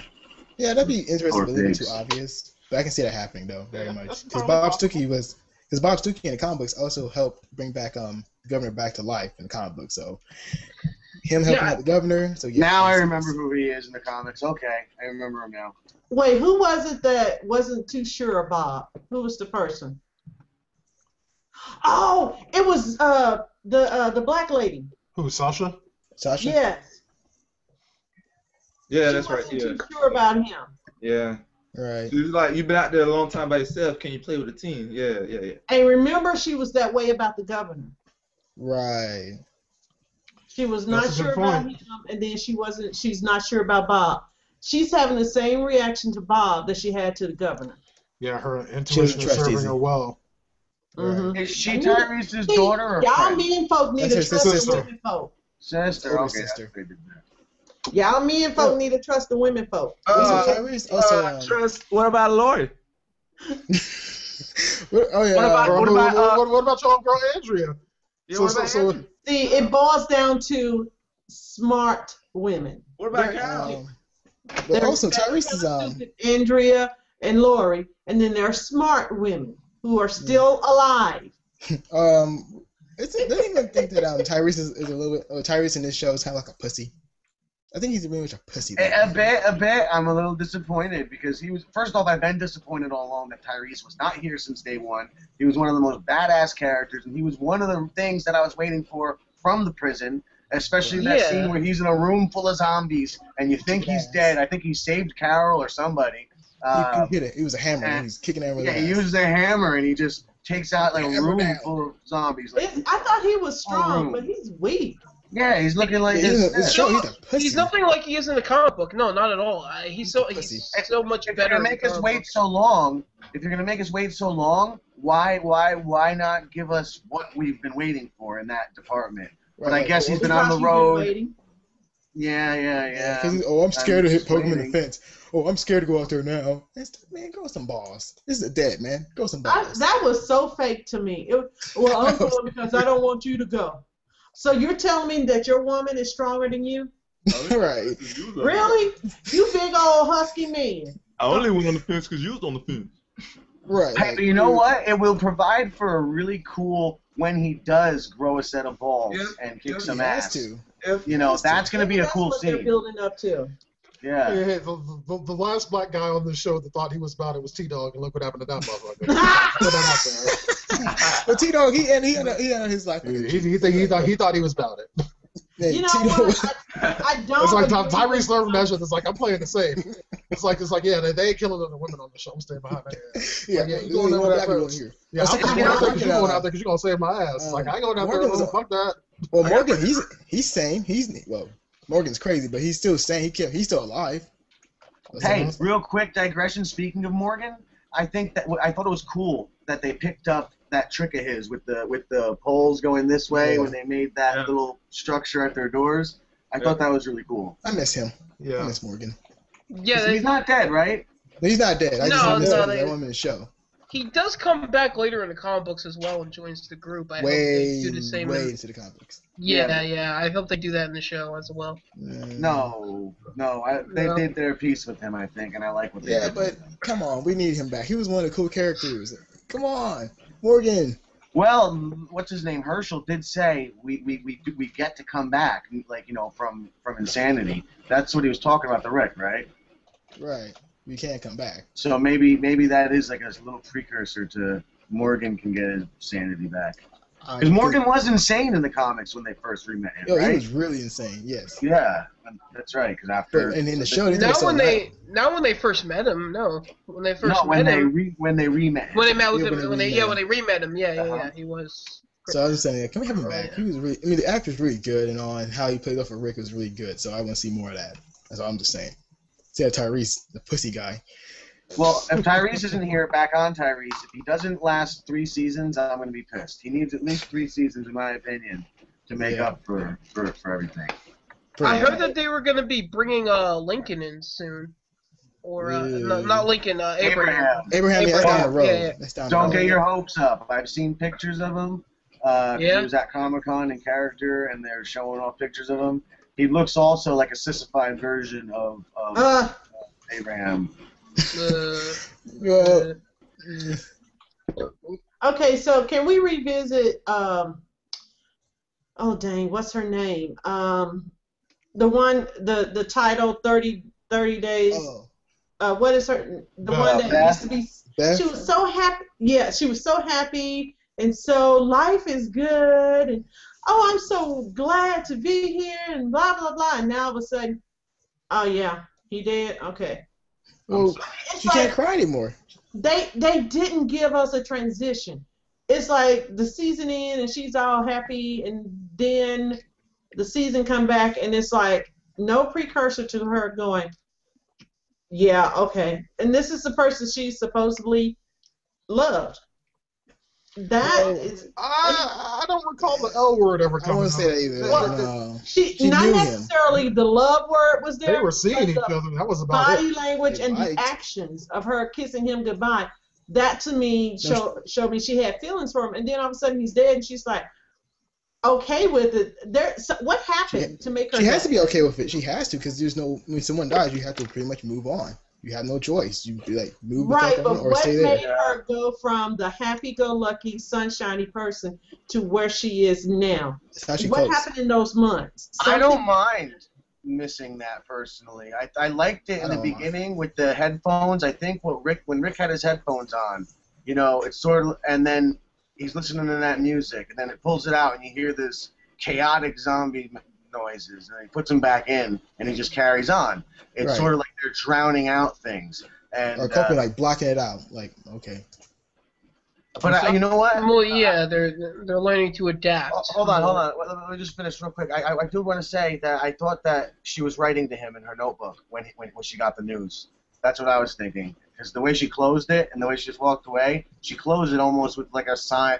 Speaker 3: Yeah, that'd be interesting,
Speaker 2: Or
Speaker 3: but a little
Speaker 2: pigs.
Speaker 3: too obvious. But I can see that happening though, very much.
Speaker 5: that's
Speaker 3: Because
Speaker 5: probably
Speaker 3: Bob Stuckey in the comic books also helped bring back the governor back to life in the comic book. So him helping out the governor. So yeah.
Speaker 2: Now I remember who he is in the comics. Okay, I remember him now.
Speaker 4: Wait, who was it that wasn't too sure of Bob? Who was the person? Oh, it was the black lady.
Speaker 1: Who, Sasha?
Speaker 3: Sasha.
Speaker 4: Yes.
Speaker 5: Yeah,
Speaker 4: She
Speaker 5: that's right.
Speaker 4: wasn't
Speaker 5: Yeah.
Speaker 4: too sure about him.
Speaker 5: Yeah.
Speaker 3: Right.
Speaker 5: She was like, you've been out there a long time by yourself. Can you play with a team? Yeah.
Speaker 4: And remember, she was that way about the governor.
Speaker 3: Right.
Speaker 4: She was not
Speaker 1: That's a good
Speaker 4: sure about
Speaker 1: point.
Speaker 4: him, and then she's not sure about Bob. She's having the same reaction to Bob that she had to the governor.
Speaker 1: Yeah, her intuition is
Speaker 3: trust
Speaker 1: serving
Speaker 3: easy.
Speaker 1: her well.
Speaker 4: Mm-hmm.
Speaker 2: Is she Tyrese's daughter or
Speaker 4: Y'all
Speaker 2: friend?
Speaker 4: men folk need
Speaker 3: That's
Speaker 4: to
Speaker 3: her
Speaker 4: trust
Speaker 1: sister.
Speaker 4: the women folk.
Speaker 2: Sister.
Speaker 3: Older
Speaker 2: Okay,
Speaker 3: sister.
Speaker 2: I figured that.
Speaker 4: Y'all men folk need to trust the women folk.
Speaker 3: Tyrese also.
Speaker 5: Trust. What about Lori?
Speaker 3: Oh yeah.
Speaker 5: What about-
Speaker 1: What about your old girl Andrea?
Speaker 5: Yeah,
Speaker 1: So-
Speaker 5: what
Speaker 1: so-
Speaker 5: about
Speaker 1: so-
Speaker 5: Andrew?
Speaker 4: See, it boils down to smart women.
Speaker 5: What about
Speaker 3: They're,
Speaker 5: Cal?
Speaker 3: but also Tyrese is
Speaker 4: Andrea and Lori, and then there are smart women who are still alive.
Speaker 3: They even think that Tyrese is a little bit. Tyrese in this show is kind of like a pussy. I think he's very much a pussy. though.
Speaker 2: A bit. I'm a little disappointed because he was. First off, I've been disappointed all along that Tyrese was not here since day one. He was one of the most badass characters, and he was one of the things that I was waiting for from the prison. Especially that
Speaker 6: Yeah.
Speaker 2: scene where he's in a room full of zombies, and you think he's dead. I think he saved Carol or somebody.
Speaker 3: He hit it. It was a hammer. And he was kicking everyone.
Speaker 2: Yeah, he uses a hammer and he just takes out like a
Speaker 3: Hammer
Speaker 2: room
Speaker 3: down.
Speaker 2: full of zombies. Like,
Speaker 4: I thought he was strong,
Speaker 2: Oh.
Speaker 4: but he's weak.
Speaker 2: yeah, he's looking like
Speaker 3: He's
Speaker 2: this.
Speaker 3: a pussy.
Speaker 6: He's nothing like he is in the comic book. No, not at all. He's so much
Speaker 2: If you're
Speaker 6: better.
Speaker 2: gonna
Speaker 6: in the
Speaker 2: make us
Speaker 6: comic
Speaker 2: wait
Speaker 6: book.
Speaker 2: so long, why not give us what we've been waiting for in that department? But I guess he's been on the
Speaker 4: Because you've been
Speaker 2: road.
Speaker 4: waiting.
Speaker 2: Yeah.
Speaker 3: 'Cause I'm scared to
Speaker 2: just
Speaker 3: poke him in the
Speaker 2: waiting.
Speaker 3: fence. Oh, I'm scared to go out there now. Man, grow some balls. This is dead, man. Grow some balls.
Speaker 4: That was so fake to me. Well, I'm going because I don't want you to go. So you're telling me that your woman is stronger than you?
Speaker 3: Right.
Speaker 4: Really? You big old husky man.
Speaker 5: I only went on the fence because you was on the fence.
Speaker 3: Right.
Speaker 2: Hey,
Speaker 3: like,
Speaker 2: but you know what? It will provide for a really cool when he does grow a set of balls and kick
Speaker 5: Yeah,
Speaker 2: some
Speaker 3: he has
Speaker 2: ass.
Speaker 3: to.
Speaker 2: You know, that's going to be a
Speaker 4: That's
Speaker 2: cool
Speaker 4: what they're
Speaker 2: scene.
Speaker 4: building up to.
Speaker 2: Yeah.
Speaker 1: Hey, the last black guy on the show that thought he was about it was T-Dog, and look what happened to that motherfucker. Put that out there.
Speaker 3: But T-Dog, he had his life.
Speaker 1: He thought he was about it.
Speaker 3: Man,
Speaker 4: You know
Speaker 3: Tito,
Speaker 4: what? I don't.
Speaker 1: It's like
Speaker 4: agree
Speaker 1: Tyrese
Speaker 4: with
Speaker 1: learned
Speaker 4: you.
Speaker 1: measure. It's like I'm playing it safe. It's like yeah, they ain't killing the women on the show. I'm staying behind that.
Speaker 3: yeah,
Speaker 1: Like, yeah, you
Speaker 3: there's
Speaker 1: going
Speaker 3: only
Speaker 1: out
Speaker 3: one
Speaker 1: there
Speaker 3: black people in
Speaker 1: first.
Speaker 3: here.
Speaker 1: Yeah,
Speaker 3: Also,
Speaker 1: I'm just
Speaker 3: you
Speaker 1: going
Speaker 3: know,
Speaker 1: out there because you're going
Speaker 3: uh,
Speaker 1: out there because you're gonna save my ass. It's like I ain't going out there
Speaker 3: Morgan was
Speaker 1: alone. Fuck that.
Speaker 3: Well, Morgan, he's sane. Morgan's crazy, but he's still sane. He's still alive.
Speaker 2: Hey, real quick digression. Speaking of Morgan, I thought it was cool that they picked up that trick of his with the poles going this way
Speaker 3: Yeah.
Speaker 2: when they made that little structure at their doors. I thought that was really cool.
Speaker 3: I miss him.
Speaker 1: Yeah.
Speaker 3: I miss Morgan.
Speaker 6: Yeah,
Speaker 2: He's not dead, right?
Speaker 3: But he's not dead. I just
Speaker 6: No,
Speaker 3: miss
Speaker 6: no,
Speaker 3: him. I want him in the show.
Speaker 6: he does come back later in the comic books as well and joins the group. I hope
Speaker 3: Way
Speaker 6: they do the same.
Speaker 3: into the comics.
Speaker 6: Yeah. I hope they do that in the show as well.
Speaker 2: No. They did their piece with him, I think, and I like what they
Speaker 3: Yeah,
Speaker 2: did.
Speaker 3: but come on, we need him back. He was one of the cool characters. Come on, Morgan.
Speaker 2: Well, what's his name? Herschel did say we get to come back, like from insanity. That's what he was talking about, the Rick, right?
Speaker 3: Right. We can't come back.
Speaker 2: So maybe that is like a little precursor to Morgan can get his sanity back. Because Morgan was insane in the comics when they first re-met him,
Speaker 3: Yo,
Speaker 2: right?
Speaker 3: he was really insane. Yes.
Speaker 2: Yeah, that's right. Because after
Speaker 3: And in the show, they
Speaker 6: Not when they first met him. No, when they first met him.
Speaker 2: when they re-met him.
Speaker 6: When they met with
Speaker 3: Yeah,
Speaker 6: him.
Speaker 3: when they
Speaker 6: Re-met him. Yeah,
Speaker 2: Uh-huh.
Speaker 6: he was.
Speaker 3: So I was saying, can we have him back? He was really. I mean, the actor's really good, and all, and how he played off of Rick was really good. So I want to see more of that. That's all I'm just saying. See how Tyrese, the pussy guy.
Speaker 2: Well, if Tyrese isn't here, back on Tyrese. If he doesn't last 3 seasons, I'm going to be pissed. He needs at least 3 seasons, in my opinion, to make up for everything.
Speaker 6: I heard that they were going to be bringing Lincoln in soon. Or, not Lincoln, Abraham.
Speaker 3: Abraham, that's down the road.
Speaker 6: Yeah.
Speaker 3: That's down the
Speaker 2: Don't
Speaker 3: road.
Speaker 2: get your hopes up. I've seen pictures of him. He was at Comic-Con in character, and they're showing off pictures of him. He looks also like a sissified version of Abraham.
Speaker 4: Okay, so can we revisit? Oh dang, what's her name? The one, the title 30 days. What is her? The one that
Speaker 2: Beth?
Speaker 4: used to be.
Speaker 3: Beth?
Speaker 4: She was so happy. Yeah, she was so happy, and so life is good, and oh, I'm so glad to be here, and blah blah blah. And now all of a sudden, oh yeah, he did. Okay.
Speaker 3: Well,
Speaker 4: It's
Speaker 3: she
Speaker 4: like,
Speaker 3: can't cry anymore.
Speaker 4: They didn't give us a transition. It's like the season end and she's all happy, and then the season come back and it's like no precursor to her going, yeah, okay. And this is the person she supposedly loved.
Speaker 1: I don't recall the L word ever
Speaker 3: I
Speaker 1: coming
Speaker 3: don't want to say that either.
Speaker 4: Well,
Speaker 3: No.
Speaker 4: She
Speaker 3: She
Speaker 4: not
Speaker 3: knew him.
Speaker 4: necessarily the love word was there.
Speaker 1: They were seeing
Speaker 4: but
Speaker 1: each
Speaker 4: the
Speaker 1: other. That was about
Speaker 4: body
Speaker 1: it.
Speaker 4: language and the
Speaker 3: Right.
Speaker 4: actions of her kissing him goodbye. That to me showed me she had feelings for him. And then all of a sudden he's dead, and she's like, okay with it. What happened to make her?
Speaker 3: She has to be okay with it. She has to, because when someone dies, you have to pretty much move on. You have no choice. You move the
Speaker 4: right,
Speaker 3: fuck
Speaker 4: but
Speaker 3: on or
Speaker 4: what
Speaker 3: stay
Speaker 4: made
Speaker 3: there.
Speaker 4: her go from the happy-go-lucky, sunshiny person to where she is now?
Speaker 3: That's how she
Speaker 4: What
Speaker 3: copes.
Speaker 4: happened in those months?
Speaker 2: I don't mind missing that personally. I liked it in the
Speaker 3: don't mind.
Speaker 2: beginning with the headphones. I think when Rick had his headphones on, it's sort of, and then he's listening to that music, and then it pulls it out, and you hear this chaotic zombie noises, and he puts them back in, and he just carries on. It's
Speaker 3: Right.
Speaker 2: sort of like they're drowning out things. And
Speaker 3: Or coping, like blocking it out. Like, okay.
Speaker 2: but you know what?
Speaker 6: Well, yeah, they're learning to adapt.
Speaker 2: Hold on. Let me just finish real quick. I do want to say that I thought that she was writing to him in her notebook when she got the news. That's what I was thinking. Because the way she closed it and the way she just walked away, she closed it almost with like a sigh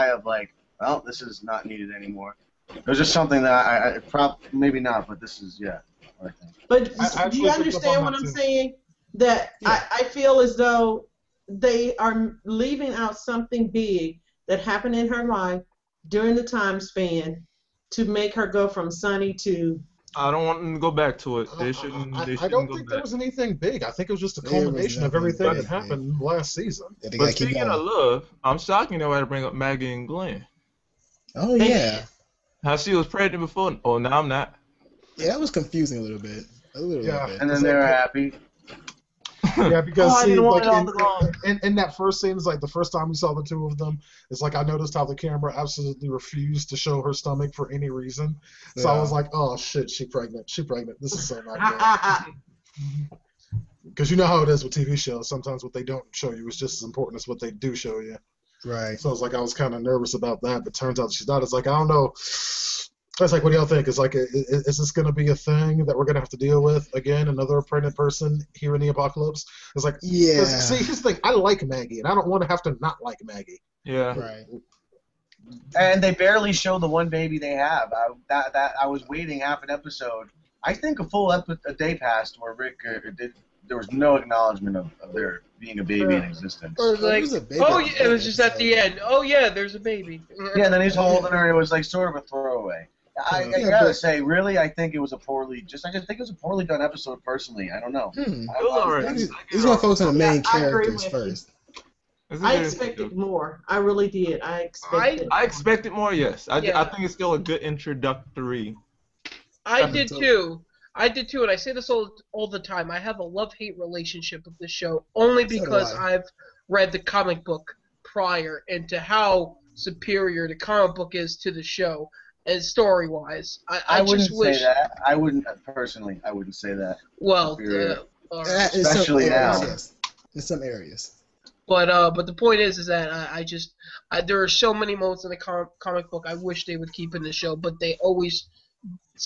Speaker 2: of like, well, this is not needed anymore. It was just something that maybe not, but this is, yeah. What I think.
Speaker 4: But
Speaker 1: I
Speaker 4: do you
Speaker 1: actually picked up
Speaker 4: understand
Speaker 1: on
Speaker 4: what
Speaker 1: that
Speaker 4: I'm
Speaker 1: too.
Speaker 4: saying? That I feel as though they are leaving out something big that happened in her life during the time span to make her go from sunny to.
Speaker 5: I don't want them to go back to it. They shouldn't.
Speaker 1: I
Speaker 5: They
Speaker 1: don't
Speaker 5: shouldn't go
Speaker 1: think there
Speaker 5: back.
Speaker 1: was anything big. I think it was just a
Speaker 3: There was
Speaker 1: culmination of
Speaker 3: nothing
Speaker 1: everything
Speaker 3: big,
Speaker 1: that happened last season.
Speaker 3: Yeah, they
Speaker 5: But
Speaker 3: gotta keep
Speaker 5: speaking
Speaker 3: going.
Speaker 5: of love, I'm shocked you know how to bring up Maggie and Glenn.
Speaker 3: Oh, yeah.
Speaker 5: How she was pregnant before. Oh, now I'm not.
Speaker 3: Yeah, that was confusing a little bit. A little
Speaker 1: Yeah.
Speaker 3: bit.
Speaker 2: And then they were happy.
Speaker 1: Yeah, because
Speaker 7: I
Speaker 1: see,
Speaker 7: didn't want
Speaker 1: like
Speaker 7: it all along.
Speaker 1: in that first scene, it's like the first time we saw the two of them. It's like I noticed how the camera absolutely refused to show her stomach for any reason. So I was like, oh shit, she pregnant. She pregnant. This is so not good. Because you know how it is with TV shows. Sometimes what they don't show you is just as important as what they do show you.
Speaker 3: Right.
Speaker 1: So I was kind of nervous about that, but turns out she's not. It's like, I don't know. It's like, what do y'all think? It's like, is this going to be a thing that we're going to have to deal with again? Another pregnant person here in the apocalypse? It's like,
Speaker 3: Yeah.
Speaker 1: see, here's the thing. I like Maggie, and I don't want to have to not like Maggie.
Speaker 5: Yeah.
Speaker 3: Right.
Speaker 7: And they barely show the one baby they have. I was waiting half an episode. I think a day passed where Rick there was no acknowledgement of there being a baby in existence.
Speaker 6: Or it was like,
Speaker 3: was a baby
Speaker 6: oh,
Speaker 3: at the
Speaker 6: yeah, it was just at
Speaker 3: episode.
Speaker 6: the end. Oh, yeah, there's a baby.
Speaker 7: Yeah, and then he's holding her. It was like sort of a throwaway. I
Speaker 3: Yeah,
Speaker 7: gotta
Speaker 3: but-
Speaker 7: say, really, I think it was a poorly. I just think it was a poorly done episode. Personally, I don't know.
Speaker 5: It was alright.
Speaker 3: He's gonna focus on the main
Speaker 4: I agree
Speaker 3: characters
Speaker 4: with
Speaker 3: first.
Speaker 4: I expected more. I really did. I expected.
Speaker 5: I expected more, yes. I
Speaker 6: Yeah.
Speaker 5: think it's still a good introductory.
Speaker 6: I did too. And I say this all the time. I have a love-hate relationship with this show only
Speaker 3: So do
Speaker 6: because
Speaker 3: I.
Speaker 6: I've read the comic book prior and to how superior the comic book is to the show and story-wise. I
Speaker 7: wouldn't
Speaker 6: just wish.
Speaker 7: say that. I wouldn't personally. I wouldn't say that.
Speaker 6: Well,
Speaker 7: Superior.
Speaker 6: all right.
Speaker 3: In some
Speaker 7: Especially
Speaker 3: areas,
Speaker 7: now.
Speaker 3: yes. In some areas.
Speaker 6: But the point is that there are so many moments in the comic book I wish they would keep in the show, but they always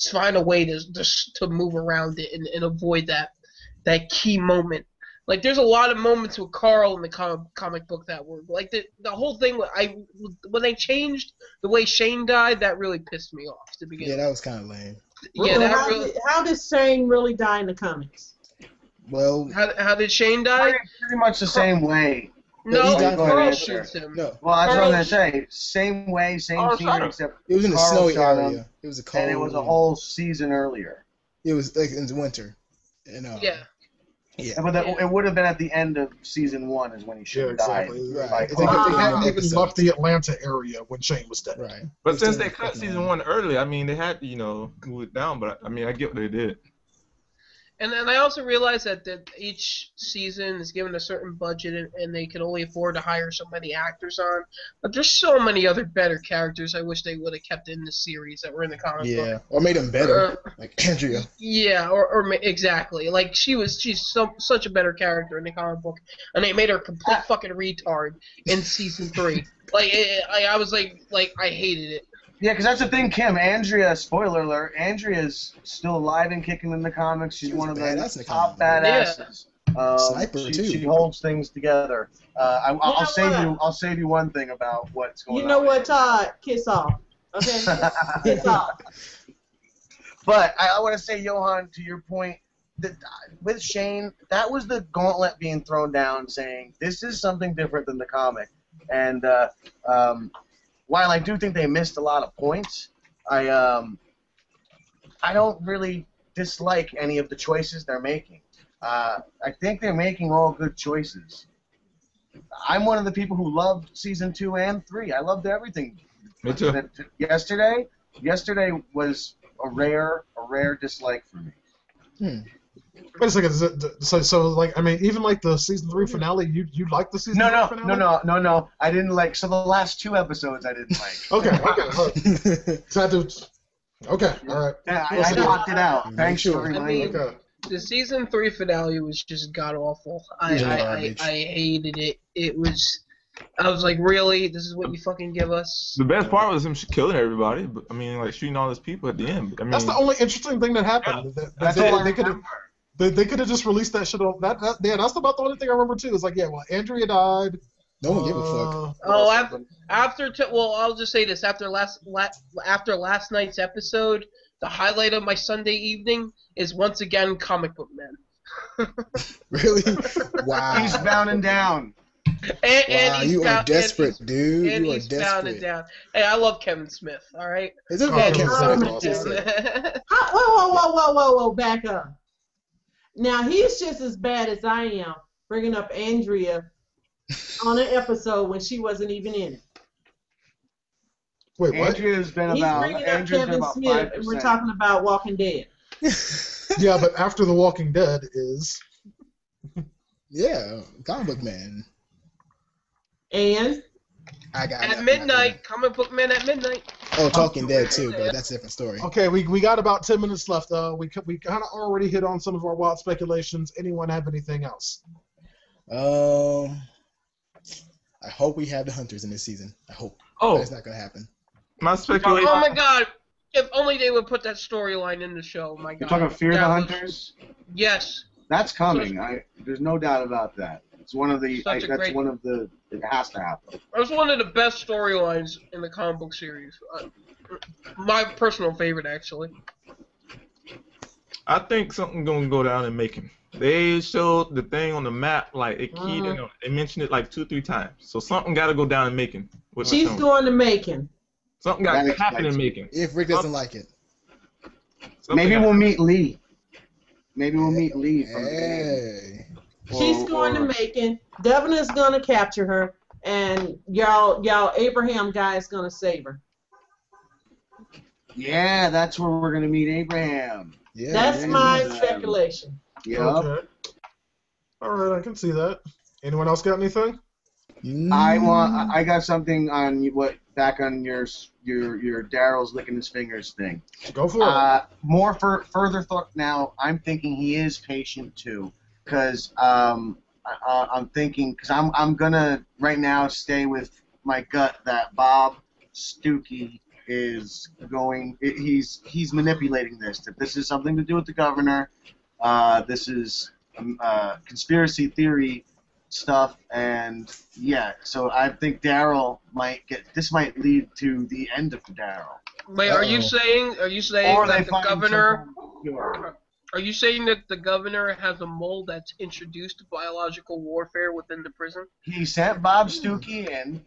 Speaker 6: find a way to move around it and avoid that key moment. Like there's a lot of moments with Carl in the comic book that were like the whole thing. When they changed the way Shane died, that really pissed me off to begin
Speaker 3: Yeah,
Speaker 6: with.
Speaker 3: that was kind of lame.
Speaker 6: Yeah, that really.
Speaker 4: How did Shane really die in the comics?
Speaker 3: Well,
Speaker 6: How did Shane die?
Speaker 7: Pretty much the same way.
Speaker 6: No,
Speaker 3: he died
Speaker 6: Carl
Speaker 7: for an
Speaker 6: shoots him.
Speaker 3: no,
Speaker 7: Well, that's what
Speaker 6: Carl-
Speaker 7: I'm gonna say. Same way, same
Speaker 5: Oh,
Speaker 7: scene,
Speaker 5: shut up.
Speaker 7: except
Speaker 3: it was in the
Speaker 7: Carl
Speaker 3: snowy
Speaker 7: shot him,
Speaker 3: area. It was a cold.
Speaker 7: and it was a whole season earlier.
Speaker 3: It was like in the winter. And,
Speaker 6: Yeah.
Speaker 3: Yeah.
Speaker 7: But it would have been at the end of season 1 is when he should
Speaker 1: Yeah,
Speaker 7: have died.
Speaker 1: exactly.
Speaker 3: Right.
Speaker 7: By
Speaker 3: It's
Speaker 1: They
Speaker 3: like
Speaker 7: Carl.
Speaker 3: a
Speaker 1: hadn't even
Speaker 3: episode.
Speaker 1: left the Atlanta area when Shane was dead.
Speaker 3: Right.
Speaker 5: But
Speaker 3: It was
Speaker 5: since
Speaker 3: still
Speaker 5: they cut
Speaker 3: fucking
Speaker 5: season
Speaker 3: long.
Speaker 5: 1 early, I mean, they had, move it down, but I mean, I get what they did.
Speaker 6: And I also realized that each season is given a certain budget and they can only afford to hire so many actors on. But there's so many other better characters I wish they would have kept in the series that were in the comic
Speaker 3: Yeah.
Speaker 6: book.
Speaker 3: Or made them better. Like Andrea.
Speaker 6: Yeah, exactly. Like she's such a better character in the comic book, and they made her a complete fucking retard in season 3. I was like I hated it.
Speaker 7: Yeah, because that's the thing, Kim. Andrea, spoiler alert, Andrea's still alive and kicking in the comics. She's
Speaker 3: She was
Speaker 7: one of the
Speaker 3: badass in the
Speaker 7: top
Speaker 3: comic
Speaker 7: badasses.
Speaker 3: Sniper, too.
Speaker 7: She holds things together. I'll
Speaker 4: know
Speaker 7: save
Speaker 4: what?
Speaker 7: you. I'll save you one thing about what's going on.
Speaker 4: You know what, Todd? Kiss off. Okay? Kiss off.
Speaker 7: But I want to say, Johan, to your point, that with Shane, that was the gauntlet being thrown down, saying this is something different than the comic. And while I do think they missed a lot of points, I don't really dislike any of the choices they're making. I think they're making all good choices. I'm one of the people who loved season 2 and 3. I loved everything.
Speaker 5: Me too.
Speaker 7: Yesterday was a rare dislike for me.
Speaker 1: Wait a second. So like, I mean, even like the season 3 finale, you like the season 3 finale?
Speaker 7: No. I didn't like. So the last 2 episodes I didn't like.
Speaker 1: Okay. So I do. Okay. All right.
Speaker 7: Yeah, I blocked it out.
Speaker 3: Make
Speaker 7: Thanks
Speaker 3: sure.
Speaker 7: for reminding me.
Speaker 1: Okay.
Speaker 6: The season 3 finale was just god awful. I
Speaker 3: Garbage.
Speaker 6: hated it. It was. I was like, really? This is what you fucking give us?
Speaker 5: The best part was him killing everybody, but I mean, like shooting all his people at the end. I mean,
Speaker 1: That's the only interesting thing that happened.
Speaker 7: That's all I
Speaker 1: They could have.
Speaker 7: remember.
Speaker 1: They could have just released that shit on that. Yeah, that's about the only thing I remember too. It's like, yeah, well, Andrea died.
Speaker 3: No one give a fuck.
Speaker 1: what else
Speaker 6: Oh,
Speaker 1: happened?
Speaker 6: well, I'll just say this: after last night's episode, the highlight of my Sunday evening is once again Comic Book Man.
Speaker 3: Really? Wow.
Speaker 7: He's bounding down.
Speaker 6: And
Speaker 3: Wow,
Speaker 6: he's
Speaker 3: you are
Speaker 6: found-
Speaker 3: desperate,
Speaker 6: and
Speaker 3: dude.
Speaker 6: And
Speaker 3: You are
Speaker 6: he's pounded
Speaker 3: desperate.
Speaker 6: down. Hey, I love Kevin Smith. All right.
Speaker 3: Is it
Speaker 1: Oh,
Speaker 3: about
Speaker 1: Kevin
Speaker 3: Kevin
Speaker 1: Smith
Speaker 3: Smith?
Speaker 1: is
Speaker 3: He
Speaker 1: awesome.
Speaker 3: said.
Speaker 4: Whoa, back up. Now, he's just as bad as I am bringing up Andrea on an episode when she wasn't even in it.
Speaker 1: Wait, what?
Speaker 7: Andrea's been
Speaker 4: He's
Speaker 7: about.
Speaker 4: bringing up
Speaker 7: Andrea's been
Speaker 4: Kevin
Speaker 7: about
Speaker 4: Smith, and we're
Speaker 7: 5%.
Speaker 4: talking about Walking Dead.
Speaker 1: Yeah, but after The Walking Dead is.
Speaker 3: Yeah, comic book man.
Speaker 4: And
Speaker 3: I got
Speaker 6: At
Speaker 3: nothing.
Speaker 6: midnight, comic book man at midnight.
Speaker 3: Oh, Talking Dead too, but that's a different story.
Speaker 1: Okay, we got about 10 minutes left. We kind of already hit on some of our wild speculations. Anyone have anything else?
Speaker 3: I hope we have the Hunters in this season. I hope.
Speaker 5: Oh.
Speaker 3: But it's not gonna happen.
Speaker 5: My speculation.
Speaker 6: Oh my god! If only they would put that storyline in the show. My
Speaker 2: You're
Speaker 6: god.
Speaker 2: talking Fear the
Speaker 6: That was-
Speaker 2: Hunters?
Speaker 6: Yes.
Speaker 2: That's coming. There's no doubt about that. It's one of the.
Speaker 6: Such a great-
Speaker 2: one of the. It has to happen.
Speaker 6: That was one of the best storylines in the comic book series. My personal favorite, actually.
Speaker 5: I think something gonna go down in Macon. They showed the thing on the map, like it keyed in. They mentioned it like 2-3 times. So something got to go down in Macon.
Speaker 4: she's going to Macon.
Speaker 5: Something got to
Speaker 2: That
Speaker 5: happen in
Speaker 2: excites me.
Speaker 5: Macon.
Speaker 3: If Rick doesn't like it.
Speaker 2: Maybe
Speaker 5: gotta-
Speaker 2: we'll meet Lee. Maybe we'll meet Lee from the game.
Speaker 3: Hey.
Speaker 4: She's going to Macon. Governor's going to capture her, and y'all Abraham guy is going to save her.
Speaker 2: Yeah, that's where we're gonna meet Abraham.
Speaker 3: Yeah.
Speaker 4: That's
Speaker 2: yeah,
Speaker 4: my
Speaker 2: yeah.
Speaker 4: speculation.
Speaker 2: Yep.
Speaker 1: Okay. All right, I can see that. Anyone else got anything?
Speaker 2: I got something on back on your Daryl's licking his fingers thing.
Speaker 1: Go for it.
Speaker 2: More further thought now. I'm thinking he is patient too, because I'm thinking I'm gonna right now stay with my gut that Bob Stuckey is going. He's manipulating this. That this is something to do with the governor. This is conspiracy theory stuff, and yeah. So I think Daryl might get. This might lead to the end of Daryl.
Speaker 6: Wait, are you saying
Speaker 2: Or
Speaker 6: that
Speaker 2: they
Speaker 6: the
Speaker 2: find
Speaker 6: governor?
Speaker 2: something pure.
Speaker 6: Are you saying that the governor has a mole that's introduced to biological warfare within the prison?
Speaker 2: He sent Bob Stuckey in.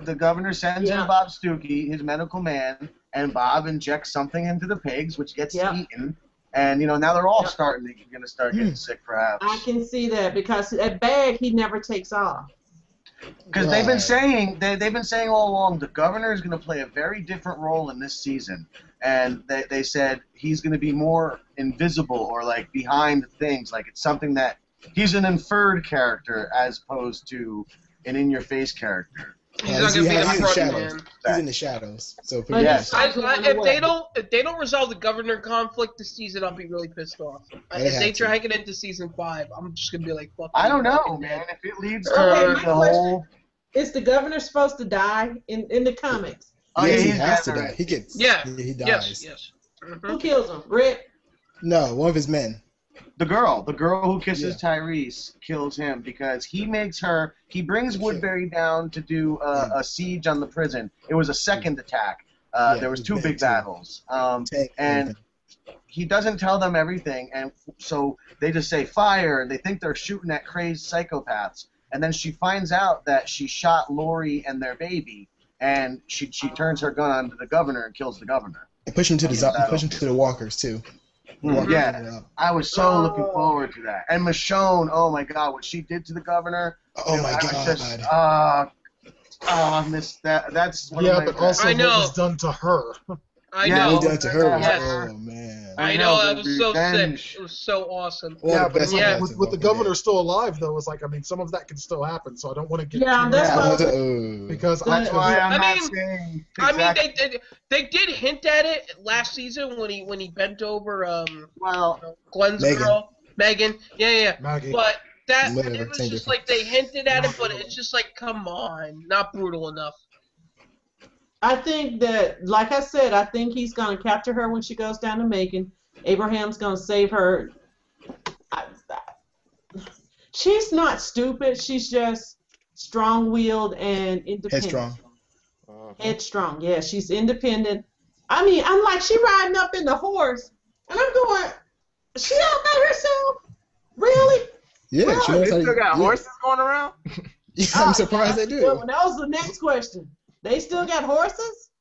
Speaker 2: The governor sends in Bob Stuckey, his medical man, and Bob injects something into the pigs, which gets eaten. And now they're all going to start getting sick, perhaps.
Speaker 4: I can see that because that bag he never takes off.
Speaker 2: Because they've been saying all along the governor is going to play a very different role in this season, and they said he's going to be more invisible or like behind things, like it's something that he's an inferred character as opposed to an in-your-face character.
Speaker 6: He's not gonna be the front
Speaker 3: shadows.
Speaker 6: man.
Speaker 3: He's in the shadows. So
Speaker 4: But
Speaker 2: Yes.
Speaker 6: If they don't resolve the governor conflict this season, I'll be really pissed off.
Speaker 3: They
Speaker 6: If they
Speaker 3: have to.
Speaker 6: try to get into season 5, I'm just gonna be like, fuck.
Speaker 2: I
Speaker 6: you,
Speaker 2: don't know,
Speaker 6: fucking
Speaker 2: man.
Speaker 6: dead.
Speaker 2: If it leads
Speaker 4: Okay,
Speaker 2: to
Speaker 4: my
Speaker 2: the whole,
Speaker 4: Is the governor supposed to die in the comics?
Speaker 2: oh
Speaker 3: yes, he
Speaker 2: he's
Speaker 3: has to
Speaker 2: dead
Speaker 3: die.
Speaker 2: already.
Speaker 3: He gets.
Speaker 6: Yeah.
Speaker 3: He dies.
Speaker 6: Yes.
Speaker 4: Who kills him? Rick?
Speaker 3: No, one of his men.
Speaker 2: The girl who kisses Tyrese kills him because he brings Woodbury down to do a siege on the prison. It was a second attack. There was 2 big battles. And he doesn't tell them everything, and so they just say fire, and they think they're shooting at crazed psychopaths. And then she finds out that she shot Lori and their baby, and she turns her gun on the governor and kills the governor.
Speaker 3: And push him to the walkers too.
Speaker 2: Yeah, I was so looking forward to that. And Michonne, oh my God, what she did to the governor.
Speaker 3: Oh my
Speaker 2: I
Speaker 3: God.
Speaker 2: was just, I missed that. That's one of my
Speaker 1: But also
Speaker 6: I
Speaker 1: what
Speaker 6: know.
Speaker 1: was done to her.
Speaker 6: I
Speaker 2: Yeah,
Speaker 6: know.
Speaker 3: What he done to her was,
Speaker 6: Yes.
Speaker 3: oh man.
Speaker 6: I
Speaker 2: I
Speaker 6: know,
Speaker 2: know,
Speaker 6: that
Speaker 2: the
Speaker 6: was so
Speaker 2: revenge.
Speaker 6: sick. It was so awesome.
Speaker 3: One of the
Speaker 1: But
Speaker 3: best
Speaker 6: yeah.
Speaker 3: parts
Speaker 1: with
Speaker 3: of
Speaker 1: the
Speaker 3: Walking
Speaker 1: governor
Speaker 3: Dead.
Speaker 1: still alive, though, it's like, I mean, some of that can still happen, so I don't want to get
Speaker 4: Yeah,
Speaker 1: too
Speaker 4: that's
Speaker 1: much
Speaker 4: why-
Speaker 1: because
Speaker 2: That's why I'm
Speaker 6: I
Speaker 2: not
Speaker 6: mean-
Speaker 2: saying.
Speaker 6: I mean,
Speaker 2: exactly-
Speaker 6: they did hint at it last season when he bent over
Speaker 2: well,
Speaker 6: Glenn's
Speaker 3: Megan.
Speaker 6: girl, Megan. Yeah.
Speaker 1: Maggie.
Speaker 6: But that
Speaker 3: Whatever,
Speaker 6: it was
Speaker 3: same
Speaker 6: just
Speaker 3: difference.
Speaker 6: like they hinted at it, but it's just like, come on, not brutal enough.
Speaker 4: I think that, like I said, I think he's going to capture her when she goes down to Macon. Abraham's going to save her. She's not stupid. She's just strong-willed and independent.
Speaker 3: Headstrong.
Speaker 4: Headstrong, yeah. She's independent. I mean, I'm like, she riding up in the horse, and I'm going, she out by herself? Really?
Speaker 3: Yeah, she knows
Speaker 5: They
Speaker 3: how to
Speaker 5: still got
Speaker 3: yeah.
Speaker 5: horses going around?
Speaker 3: Yeah, I'm surprised they do.
Speaker 4: Well, that was the next question. They still got horses?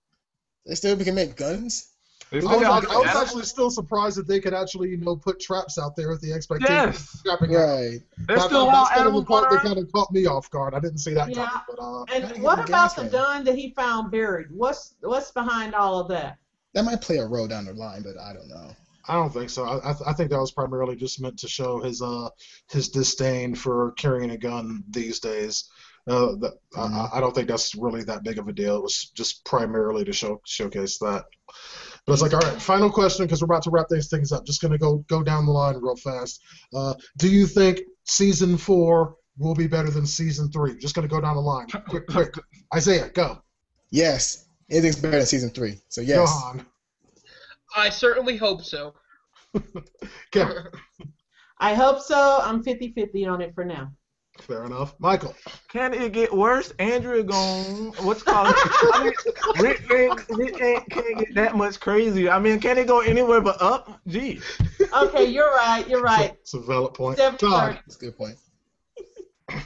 Speaker 3: They still can make guns.
Speaker 5: They
Speaker 1: I
Speaker 5: still got
Speaker 1: was
Speaker 5: all the
Speaker 1: actually still surprised that they could actually, put traps out there with the expectation.
Speaker 5: Yes.
Speaker 1: of trapping her.
Speaker 3: Right.
Speaker 5: There's still
Speaker 1: That's
Speaker 5: wild
Speaker 1: kind of the
Speaker 5: animals going
Speaker 1: part that
Speaker 5: around.
Speaker 1: kind of caught me off guard. I didn't see that
Speaker 4: Yeah.
Speaker 1: coming. But,
Speaker 3: How
Speaker 4: And
Speaker 3: do you
Speaker 4: what
Speaker 3: get the
Speaker 4: about
Speaker 3: gas
Speaker 4: the
Speaker 3: from?
Speaker 4: gun that he found buried? What's behind all of that?
Speaker 3: That might play a role down the line, but I don't know.
Speaker 1: I don't think so. I think that was primarily just meant to show his disdain for carrying a gun these days. I don't think that's really that big of a deal. It was just primarily to showcase that. But it's like, all right, final question, because we're about to wrap things up. Just going to go down the line real fast. Do you think season 4 will be better than season 3? Just going to go down the line. Quick. Isaiah, go.
Speaker 3: Yes. Anything's better than season 3. So yes.
Speaker 1: Johan.
Speaker 6: I certainly hope so.
Speaker 1: Kevin.
Speaker 4: I hope so. I'm 50-50 on it for now.
Speaker 1: Fair enough. Michael.
Speaker 5: Can it get worse? Andrea gone. What's called? I mean, Rick can't get that much crazy. I mean, can it go anywhere but up? Gee.
Speaker 4: Okay, you're right.
Speaker 1: It's a valid point.
Speaker 4: 7:30.
Speaker 1: Todd.
Speaker 3: That's a good point.
Speaker 1: How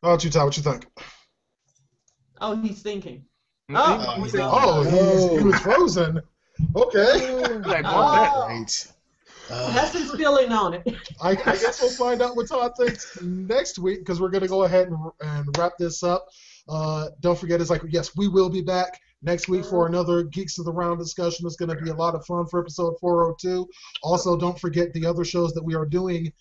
Speaker 1: about you, Todd? What you think?
Speaker 4: Oh, he's thinking.
Speaker 1: He was frozen. Okay.
Speaker 3: Great.
Speaker 4: That's his feeling on it.
Speaker 1: I guess we'll find out what Todd thinks next week, because we're going to go ahead and wrap this up. Don't forget, it's like, yes, we will be back next week for another Geeks of the Round discussion. It's going to be a lot of fun for episode 402. Also, don't forget the other shows that we are doing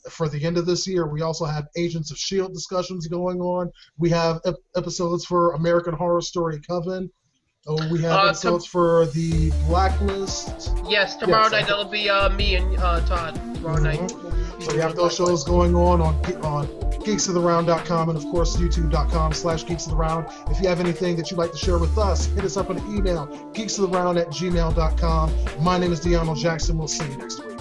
Speaker 1: for the end of this year. We also have Agents of S.H.I.E.L.D. discussions going on. We have episodes for American Horror Story Coven. We have episodes for the Blacklist.
Speaker 6: Yes, tomorrow night that'll be me and Todd. Tomorrow night.
Speaker 1: So we have those shows going on geeksoftheround.com and of course youtube.com/geeksoftheround. If you have anything that you'd like to share with us, hit us up on an email, geeksoftheround@gmail.com. My name is Deanna Jackson. We'll see you next week.